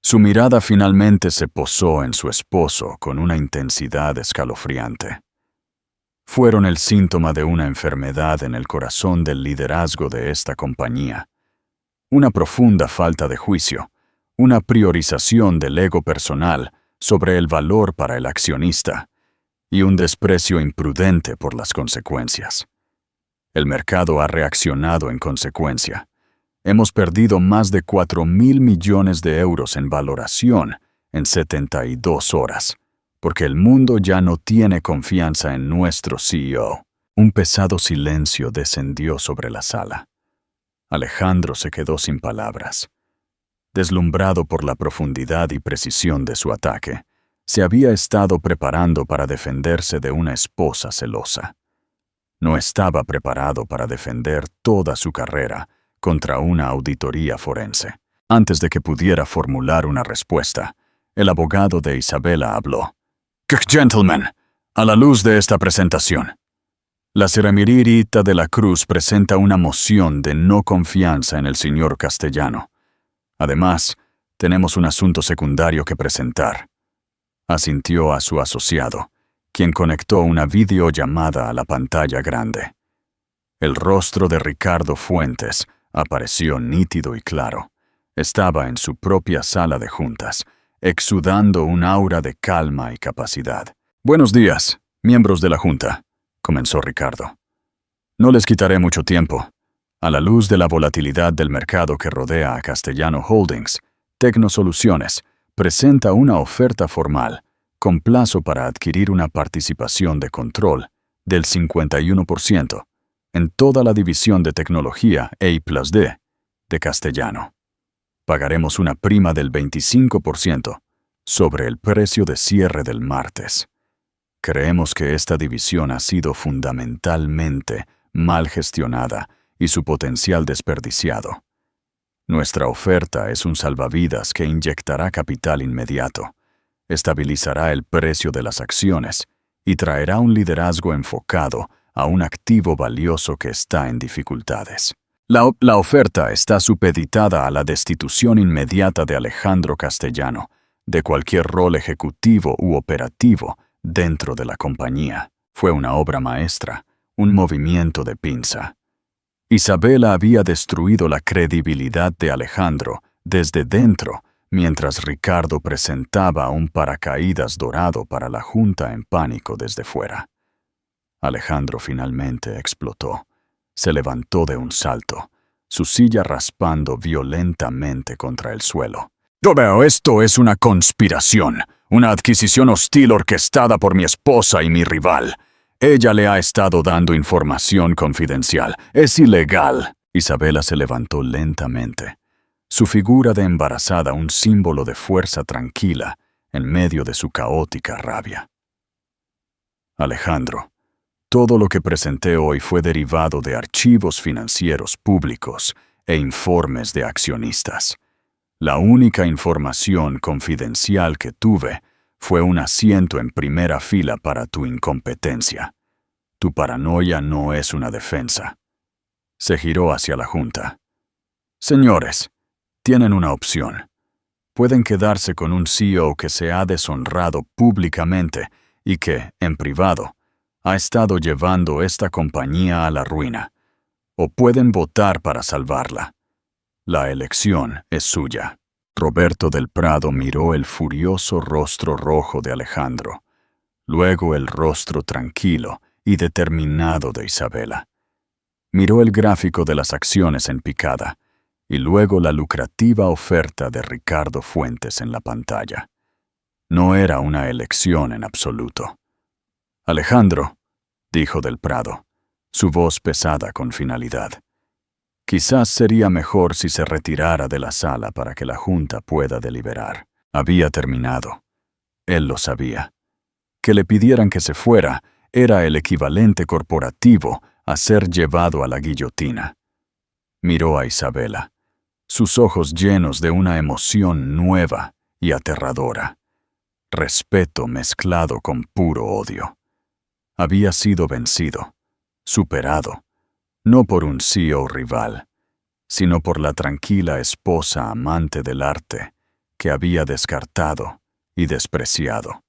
Su mirada finalmente se posó en su esposo con una intensidad escalofriante. Fueron el síntoma de una enfermedad en el corazón del liderazgo de esta compañía. Una profunda falta de juicio, una priorización del ego personal sobre el valor para el accionista y un desprecio imprudente por las consecuencias. El mercado ha reaccionado en consecuencia. Hemos perdido más de 4.000 millones de euros en valoración en 72 horas, porque el mundo ya no tiene confianza en nuestro CEO. Un pesado silencio descendió sobre la sala. Alejandro se quedó sin palabras. Deslumbrado por la profundidad y precisión de su ataque, se había estado preparando para defenderse de una esposa celosa. No estaba preparado para defender toda su carrera contra una auditoría forense. Antes de que pudiera formular una respuesta, el abogado de Isabela habló. «Gentlemen, a la luz de esta presentación». La Seremirita de la Cruz presenta una moción de no confianza en el señor Castellano. Además, tenemos un asunto secundario que presentar. Asintió a su asociado, quien conectó una videollamada a la pantalla grande. El rostro de Ricardo Fuentes apareció nítido y claro. Estaba en su propia sala de juntas, exudando un aura de calma y capacidad. «Buenos días, miembros de la Junta», comenzó Ricardo. «No les quitaré mucho tiempo. A la luz de la volatilidad del mercado que rodea a Castellano Holdings, Tecnosoluciones presenta una oferta formal con plazo para adquirir una participación de control del 51% en toda la división de tecnología E+D de Castellano. Pagaremos una prima del 25% sobre el precio de cierre del martes. Creemos que esta división ha sido fundamentalmente mal gestionada y su potencial desperdiciado. Nuestra oferta es un salvavidas que inyectará capital inmediato, estabilizará el precio de las acciones y traerá un liderazgo enfocado a un activo valioso que está en dificultades. La oferta está supeditada a la destitución inmediata de Alejandro Castellano, de cualquier rol ejecutivo u operativo dentro de la compañía. Fue una obra maestra, un movimiento de pinza. Isabela había destruido la credibilidad de Alejandro desde dentro, mientras Ricardo presentaba un paracaídas dorado para la Junta en pánico desde fuera. Alejandro finalmente explotó. Se levantó de un salto, su silla raspando violentamente contra el suelo. «Yo veo, esto es una conspiración, una adquisición hostil orquestada por mi esposa y mi rival. Ella le ha estado dando información confidencial. Es ilegal». Isabela se levantó lentamente, su figura de embarazada un símbolo de fuerza tranquila en medio de su caótica rabia. «Alejandro, todo lo que presenté hoy fue derivado de archivos financieros públicos e informes de accionistas. La única información confidencial que tuve fue un asiento en primera fila para tu incompetencia. Tu paranoia no es una defensa». Se giró hacia la Junta. «Señores, tienen una opción. Pueden quedarse con un CEO que se ha deshonrado públicamente y que, en privado, ha estado llevando esta compañía a la ruina. O pueden votar para salvarla. La elección es suya». Roberto del Prado miró el furioso rostro rojo de Alejandro, luego el rostro tranquilo y determinado de Isabela. Miró el gráfico de las acciones en picada y luego la lucrativa oferta de Ricardo Fuentes en la pantalla. No era una elección en absoluto. «Alejandro», dijo del Prado, su voz pesada con finalidad, «quizás sería mejor si se retirara de la sala para que la Junta pueda deliberar». Había terminado. Él lo sabía. Que le pidieran que se fuera era el equivalente corporativo a ser llevado a la guillotina. Miró a Isabela, sus ojos llenos de una emoción nueva y aterradora. Respeto mezclado con puro odio. Había sido vencido, superado, no por un CEO rival, sino por la tranquila esposa amante del arte que había descartado y despreciado.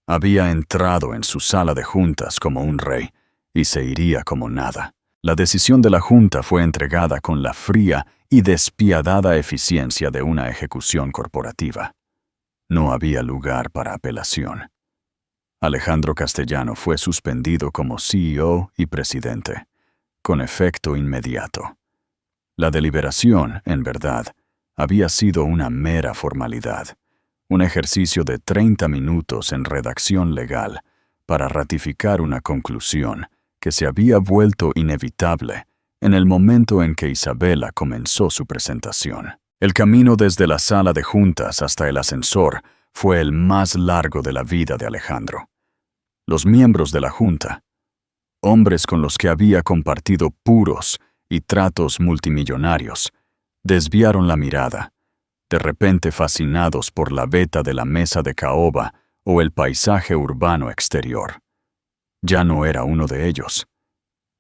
Había entrado en su sala de juntas como un rey y se iría como nada. La decisión de la Junta fue entregada con la fría y despiadada eficiencia de una ejecución corporativa. No había lugar para apelación. Alejandro Castellano fue suspendido como CEO y presidente, con efecto inmediato. La deliberación, en verdad, había sido una mera formalidad, un ejercicio de 30 minutos en redacción legal para ratificar una conclusión que se había vuelto inevitable en el momento en que Isabela comenzó su presentación. El camino desde la sala de juntas hasta el ascensor fue el más largo de la vida de Alejandro. Los miembros de la Junta, hombres con los que había compartido puros y tratos multimillonarios, desviaron la mirada, de repente fascinados por la veta de la mesa de caoba o el paisaje urbano exterior. Ya no era uno de ellos.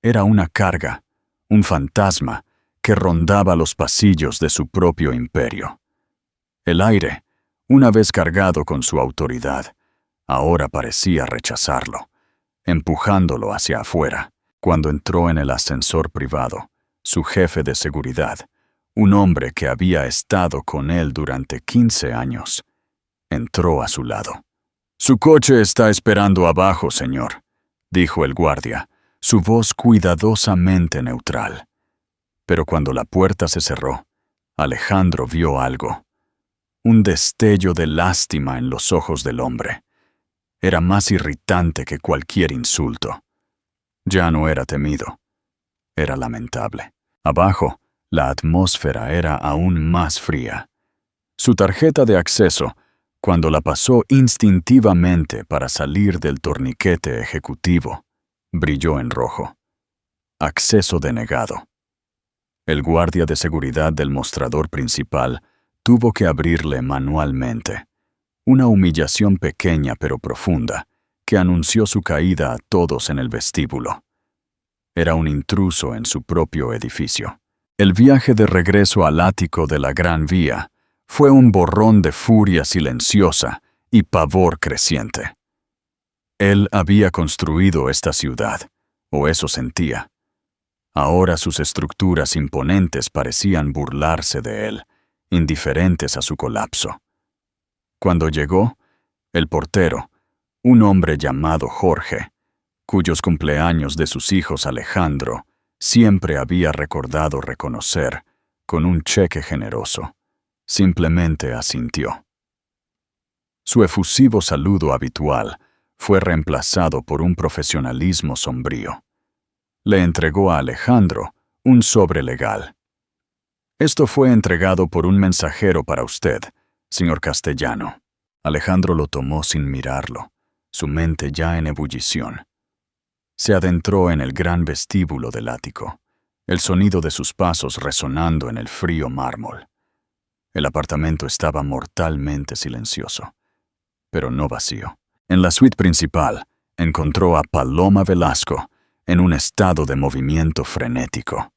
Era una carga, un fantasma que rondaba los pasillos de su propio imperio. El aire, una vez cargado con su autoridad, ahora parecía rechazarlo, empujándolo hacia afuera. Cuando entró en el ascensor privado, su jefe de seguridad, un hombre que había estado con él durante 15 años, entró a su lado. «Su coche está esperando abajo, señor», dijo el guardia, su voz cuidadosamente neutral. Pero cuando la puerta se cerró, Alejandro vio algo. Un destello de lástima en los ojos del hombre. Era más irritante que cualquier insulto. Ya no era temido. Era lamentable. Abajo, la atmósfera era aún más fría. Su tarjeta de acceso, cuando la pasó instintivamente para salir del torniquete ejecutivo, brilló en rojo. Acceso denegado. El guardia de seguridad del mostrador principal tuvo que abrirle manualmente. Una humillación pequeña pero profunda, que anunció su caída a todos en el vestíbulo. Era un intruso en su propio edificio. El viaje de regreso al ático de la Gran Vía fue un borrón de furia silenciosa y pavor creciente. Él había construido esta ciudad, o eso sentía. Ahora sus estructuras imponentes parecían burlarse de él, indiferentes a su colapso. Cuando llegó, el portero, un hombre llamado Jorge, cuyos cumpleaños de sus hijos Alejandro siempre había recordado reconocer con un cheque generoso, simplemente asintió. Su efusivo saludo habitual fue reemplazado por un profesionalismo sombrío. Le entregó a Alejandro un sobre legal. «Esto fue entregado por un mensajero para usted, señor Castellano». Alejandro lo tomó sin mirarlo, su mente ya en ebullición. Se adentró en el gran vestíbulo del ático, el sonido de sus pasos resonando en el frío mármol. El apartamento estaba mortalmente silencioso, pero no vacío. En la suite principal, encontró a Paloma Velasco en un estado de movimiento frenético.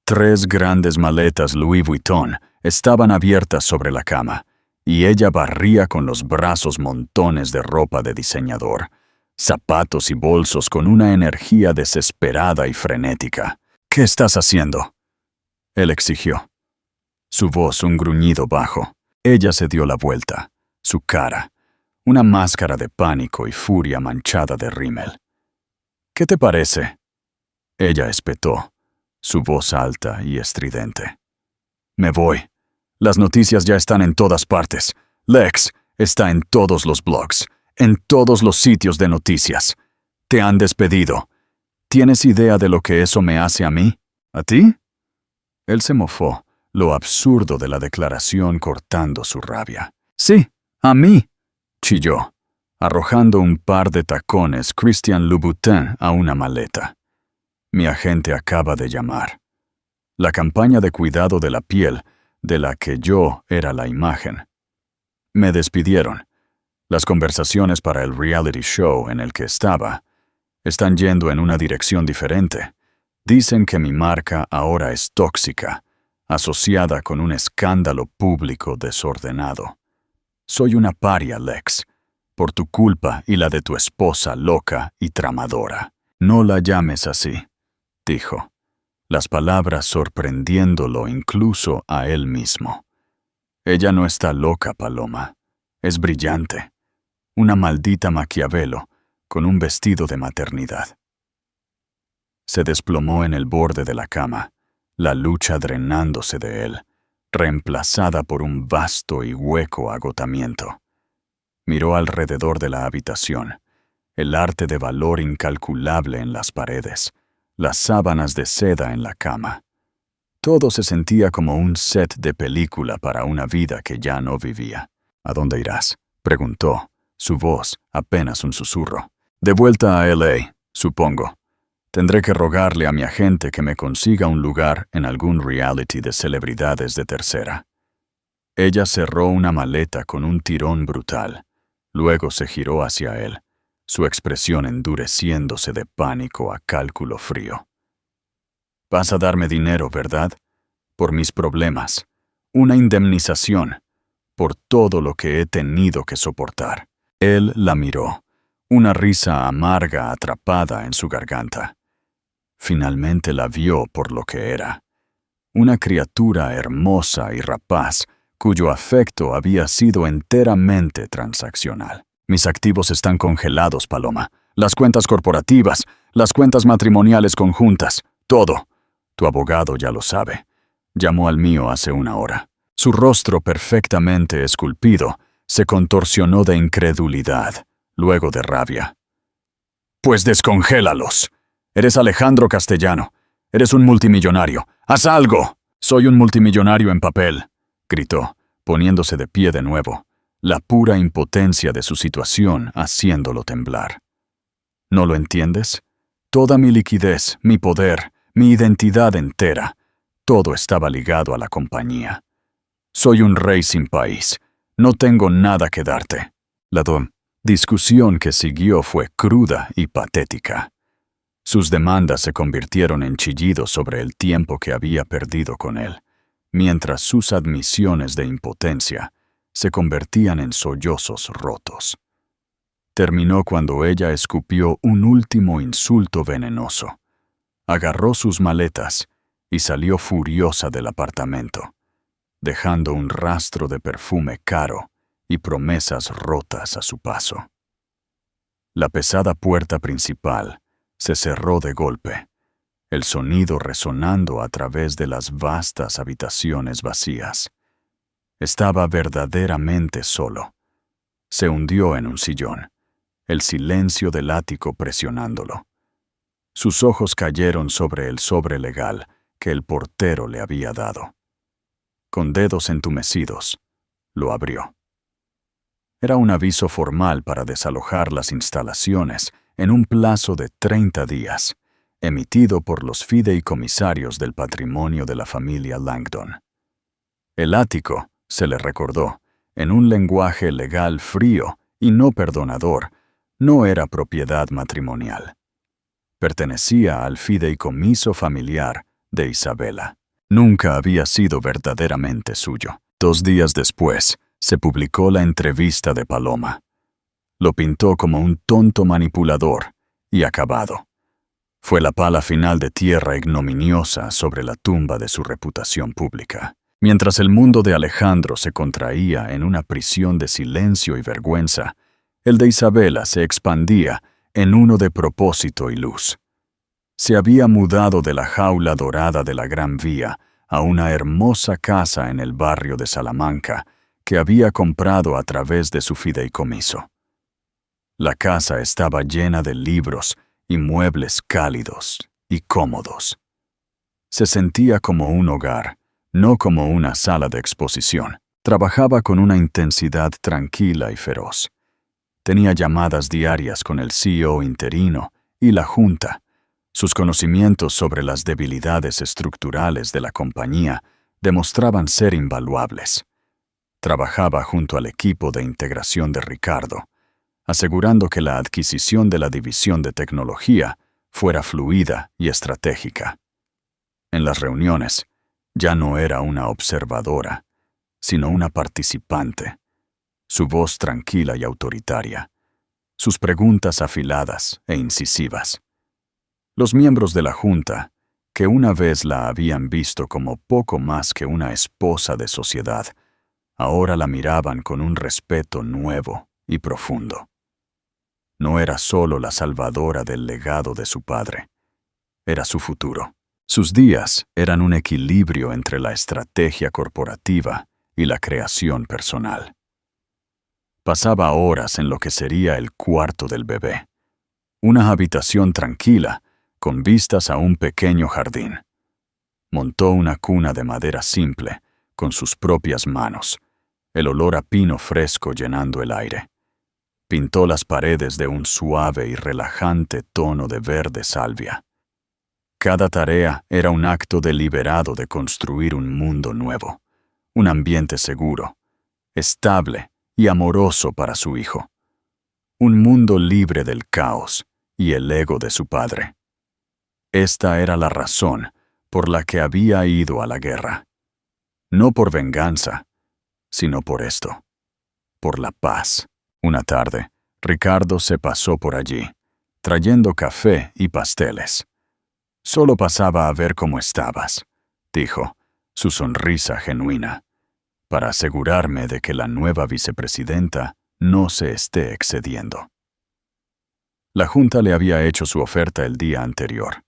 3 grandes maletas Louis Vuitton estaban abiertas sobre la cama, y ella barría con los brazos montones de ropa de diseñador, zapatos y bolsos con una energía desesperada y frenética. «¿Qué estás haciendo?», él exigió. Su voz un gruñido bajo. Ella se dio la vuelta, su cara, una máscara de pánico y furia manchada de rímel. «¿Qué te parece?», ella espetó, su voz alta y estridente. «Me voy. Las noticias ya están en todas partes. Lex está en todos los blogs, en todos los sitios de noticias. Te han despedido. ¿Tienes idea de lo que eso me hace a mí? ¿A ti?». Él se mofó, lo absurdo de la declaración cortando su rabia. «Sí, a mí», chilló, arrojando un par de tacones Christian Louboutin a una maleta. «Mi agente acaba de llamar. La campaña de cuidado de la piel, de la que yo era la imagen. Me despidieron. Las conversaciones para el reality show en el que estaba están yendo en una dirección diferente. Dicen que mi marca ahora es tóxica, asociada con un escándalo público desordenado. Soy una paria, Lex, por tu culpa y la de tu esposa loca y tramadora». «No la llames así», dijo, las palabras sorprendiéndolo incluso a él mismo. «Ella no está loca, Paloma. Es brillante. Una maldita Maquiavelo con un vestido de maternidad». Se desplomó en el borde de la cama, la lucha drenándose de él, reemplazada por un vasto y hueco agotamiento. Miró alrededor de la habitación, el arte de valor incalculable en las paredes, las sábanas de seda en la cama. Todo se sentía como un set de película para una vida que ya no vivía. «¿A dónde irás?», preguntó, su voz apenas un susurro. «De vuelta a LA, supongo. Tendré que rogarle a mi agente que me consiga un lugar en algún reality de celebridades de tercera». Ella cerró una maleta con un tirón brutal. Luego se giró hacia él, su expresión endureciéndose de pánico a cálculo frío. «Vas a darme dinero, ¿verdad? Por mis problemas. Una indemnización. Por todo lo que he tenido que soportar». Él la miró, una risa amarga atrapada en su garganta. Finalmente la vio por lo que era. Una criatura hermosa y rapaz, cuyo afecto había sido enteramente transaccional. «Mis activos están congelados, Paloma. Las cuentas corporativas, las cuentas matrimoniales conjuntas, todo. Tu abogado ya lo sabe. Llamó al mío hace una hora». Su rostro perfectamente esculpido se contorsionó de incredulidad, luego de rabia. «Pues descongélalos. Eres Alejandro Castellano. Eres un multimillonario. ¡Haz algo!». «Soy un multimillonario en papel», gritó, poniéndose de pie de nuevo, la pura impotencia de su situación haciéndolo temblar. «¿No lo entiendes? Toda mi liquidez, mi poder, mi identidad entera, todo estaba ligado a la compañía. Soy un rey sin país. No tengo nada que darte». La discusión que siguió fue cruda y patética. Sus demandas se convirtieron en chillidos sobre el tiempo que había perdido con él, mientras sus admisiones de impotencia se convertían en sollozos rotos. Terminó cuando ella escupió un último insulto venenoso. Agarró sus maletas y salió furiosa del apartamento, dejando un rastro de perfume caro y promesas rotas a su paso. La pesada puerta principal se cerró de golpe, el sonido resonando a través de las vastas habitaciones vacías. Estaba verdaderamente solo. Se hundió en un sillón, el silencio del ático presionándolo. Sus ojos cayeron sobre el sobre legal que el portero le había dado. Con dedos entumecidos, lo abrió. Era un aviso formal para desalojar las instalaciones en un plazo de 30 días, emitido por los fideicomisarios del patrimonio de la familia Langdon. El ático, se le recordó, en un lenguaje legal frío y no perdonador, no era propiedad matrimonial. Pertenecía al fideicomiso familiar de Isabela. Nunca había sido verdaderamente suyo. 2 días después, se publicó la entrevista de Paloma. Lo pintó como un tonto manipulador y acabado. Fue la pala final de tierra ignominiosa sobre la tumba de su reputación pública. Mientras el mundo de Alejandro se contraía en una prisión de silencio y vergüenza, el de Isabela se expandía en uno de propósito y luz. Se había mudado de la jaula dorada de la Gran Vía a una hermosa casa en el barrio de Salamanca que había comprado a través de su fideicomiso. La casa estaba llena de libros y muebles cálidos y cómodos. Se sentía como un hogar, no como una sala de exposición. Trabajaba con una intensidad tranquila y feroz. Tenía llamadas diarias con el CEO interino y la junta. Sus conocimientos sobre las debilidades estructurales de la compañía demostraban ser invaluables. Trabajaba junto al equipo de integración de Ricardo, asegurando que la adquisición de la división de tecnología fuera fluida y estratégica. En las reuniones, ya no era una observadora, sino una participante. Su voz tranquila y autoritaria, sus preguntas afiladas e incisivas. Los miembros de la Junta, que una vez la habían visto como poco más que una esposa de sociedad, ahora la miraban con un respeto nuevo y profundo. No era solo la salvadora del legado de su padre, era su futuro. Sus días eran un equilibrio entre la estrategia corporativa y la creación personal. Pasaba horas en lo que sería el cuarto del bebé, una habitación tranquila con vistas a un pequeño jardín. Montó una cuna de madera simple con sus propias manos, el olor a pino fresco llenando el aire. Pintó las paredes de un suave y relajante tono de verde salvia. Cada tarea era un acto deliberado de construir un mundo nuevo, un ambiente seguro, estable y amoroso para su hijo. un mundo libre del caos y el ego de su padre. Esta era la razón por la que había ido a la guerra. No por venganza, sino por esto, por la paz. Una tarde, Ricardo se pasó por allí, trayendo café y pasteles. «Solo pasaba a ver cómo estabas», dijo, su sonrisa genuina, «para asegurarme de que la nueva vicepresidenta no se esté excediendo». La Junta le había hecho su oferta el día anterior.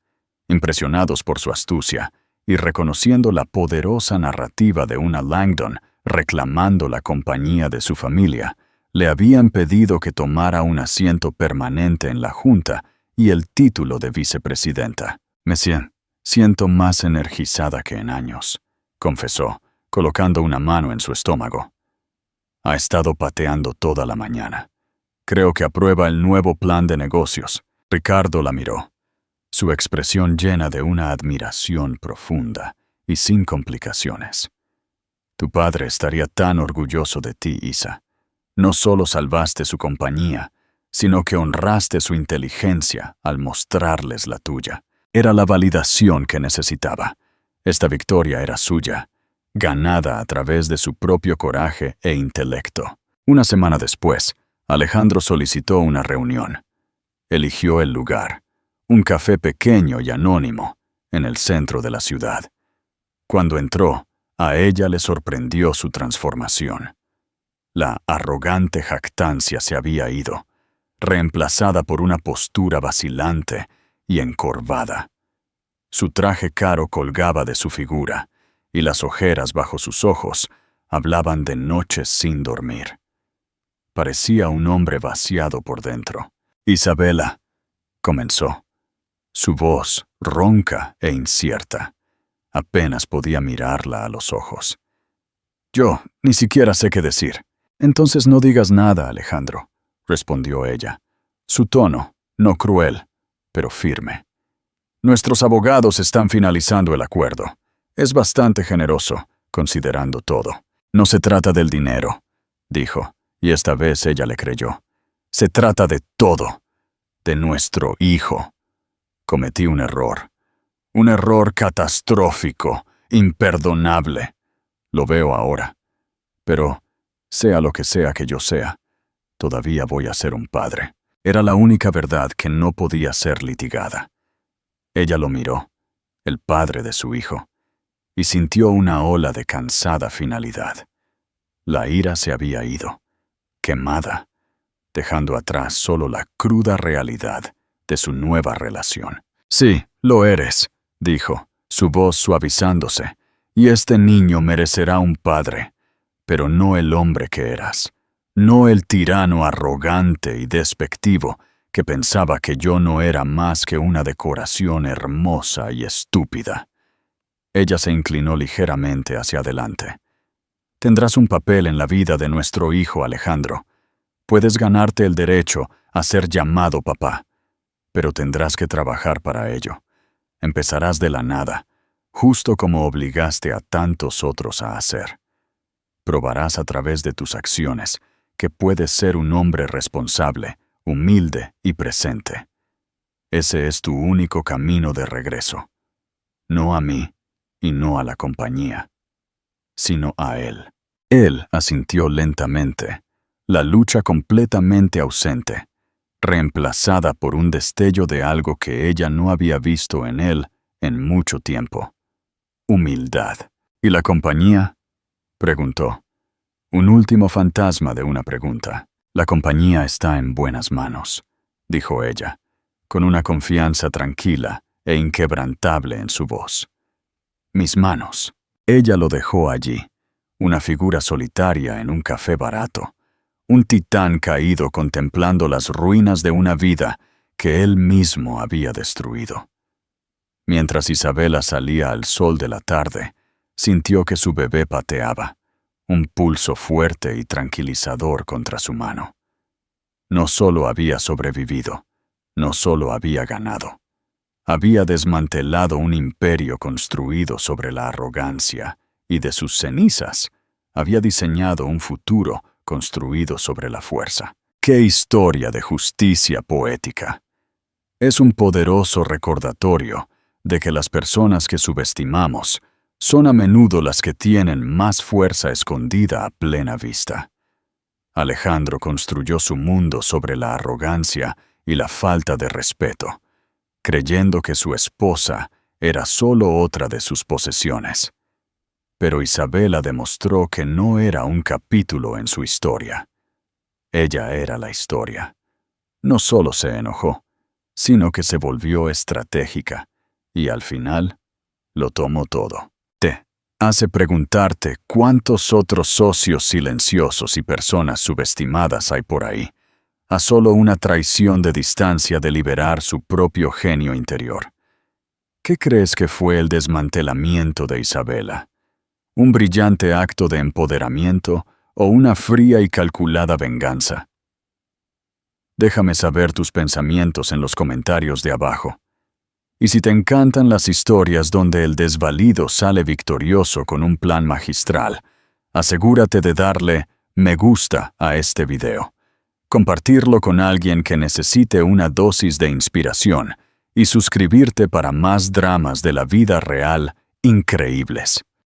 Impresionados por su astucia y reconociendo la poderosa narrativa de una Langdon reclamando la compañía de su familia, le habían pedido que tomara un asiento permanente en la Junta y el título de vicepresidenta. «Me siento más energizada que en años», confesó, colocando una mano en su estómago. «Ha estado pateando toda la mañana. Creo que aprueba el nuevo plan de negocios». Ricardo la miró, su expresión llena de una admiración profunda y sin complicaciones. «Tu padre estaría tan orgulloso de ti, Isa. No solo salvaste su compañía, sino que honraste su inteligencia al mostrarles la tuya. Era la validación que necesitaba. Esta victoria era suya, ganada a través de su propio coraje e intelecto». Una semana después, Alejandro solicitó una reunión. Eligió el lugar, un café pequeño y anónimo, en el centro de la ciudad. Cuando entró, a ella le sorprendió su transformación. La arrogante jactancia se había ido, reemplazada por una postura vacilante y encorvada. Su traje caro colgaba de su figura, y las ojeras bajo sus ojos hablaban de noches sin dormir. Parecía un hombre vaciado por dentro. «Isabela», comenzó, su voz ronca e incierta. Apenas podía mirarla a los ojos. «Yo ni siquiera sé qué decir». «Entonces no digas nada, Alejandro», respondió ella. Su tono, no cruel, pero firme. «Nuestros abogados están finalizando el acuerdo. Es bastante generoso, considerando todo. No se trata del dinero», dijo, y esta vez ella le creyó. «Se trata de todo, de nuestro hijo. Cometí un error catastrófico, imperdonable. Lo veo ahora. Pero, sea lo que sea que yo sea, todavía voy a ser un padre». Era la única verdad que no podía ser litigada. Ella lo miró, el padre de su hijo, y sintió una ola de cansada finalidad. La ira se había ido, quemada, dejando atrás solo la cruda realidad de su nueva relación. «Sí, lo eres», dijo, su voz suavizándose, «y este niño merecerá un padre, pero no el hombre que eras, no el tirano arrogante y despectivo que pensaba que yo no era más que una decoración hermosa y estúpida». Ella se inclinó ligeramente hacia adelante. «Tendrás un papel en la vida de nuestro hijo, Alejandro. Puedes ganarte el derecho a ser llamado papá, pero tendrás que trabajar para ello. Empezarás de la nada, justo como obligaste a tantos otros a hacer. Probarás a través de tus acciones que puedes ser un hombre responsable, humilde y presente. Ese es tu único camino de regreso. No a mí y no a la compañía, sino a él». Él asintió lentamente, la lucha completamente ausente, reemplazada por un destello de algo que ella no había visto en él en mucho tiempo: humildad. «¿Y la compañía?», preguntó. Un último fantasma de una pregunta. «La compañía está en buenas manos», dijo ella, con una confianza tranquila e inquebrantable en su voz. «Mis manos». Ella lo dejó allí, una figura solitaria en un café barato, un titán caído contemplando las ruinas de una vida que él mismo había destruido. Mientras Isabela salía al sol de la tarde, sintió que su bebé pateaba, un pulso fuerte y tranquilizador contra su mano. No solo había sobrevivido, no solo había ganado. Había desmantelado un imperio construido sobre la arrogancia, y de sus cenizas había diseñado un futuro construido sobre la fuerza. ¡Qué historia de justicia poética! Es un poderoso recordatorio de que las personas que subestimamos son a menudo las que tienen más fuerza escondida a plena vista. Alejandro construyó su mundo sobre la arrogancia y la falta de respeto, creyendo que su esposa era solo otra de sus posesiones. Pero Isabela demostró que no era un capítulo en su historia. Ella era la historia. No solo se enojó, sino que se volvió estratégica y al final lo tomó todo. Te hace preguntarte cuántos otros socios silenciosos y personas subestimadas hay por ahí, a solo una traición de distancia de liberar su propio genio interior. ¿Qué crees que fue el desmantelamiento de Isabela? ¿Un brillante acto de empoderamiento o una fría y calculada venganza? Déjame saber tus pensamientos en los comentarios de abajo. Y si te encantan las historias donde el desvalido sale victorioso con un plan magistral, asegúrate de darle me gusta a este video, compartirlo con alguien que necesite una dosis de inspiración y suscribirte para más dramas de la vida real increíbles.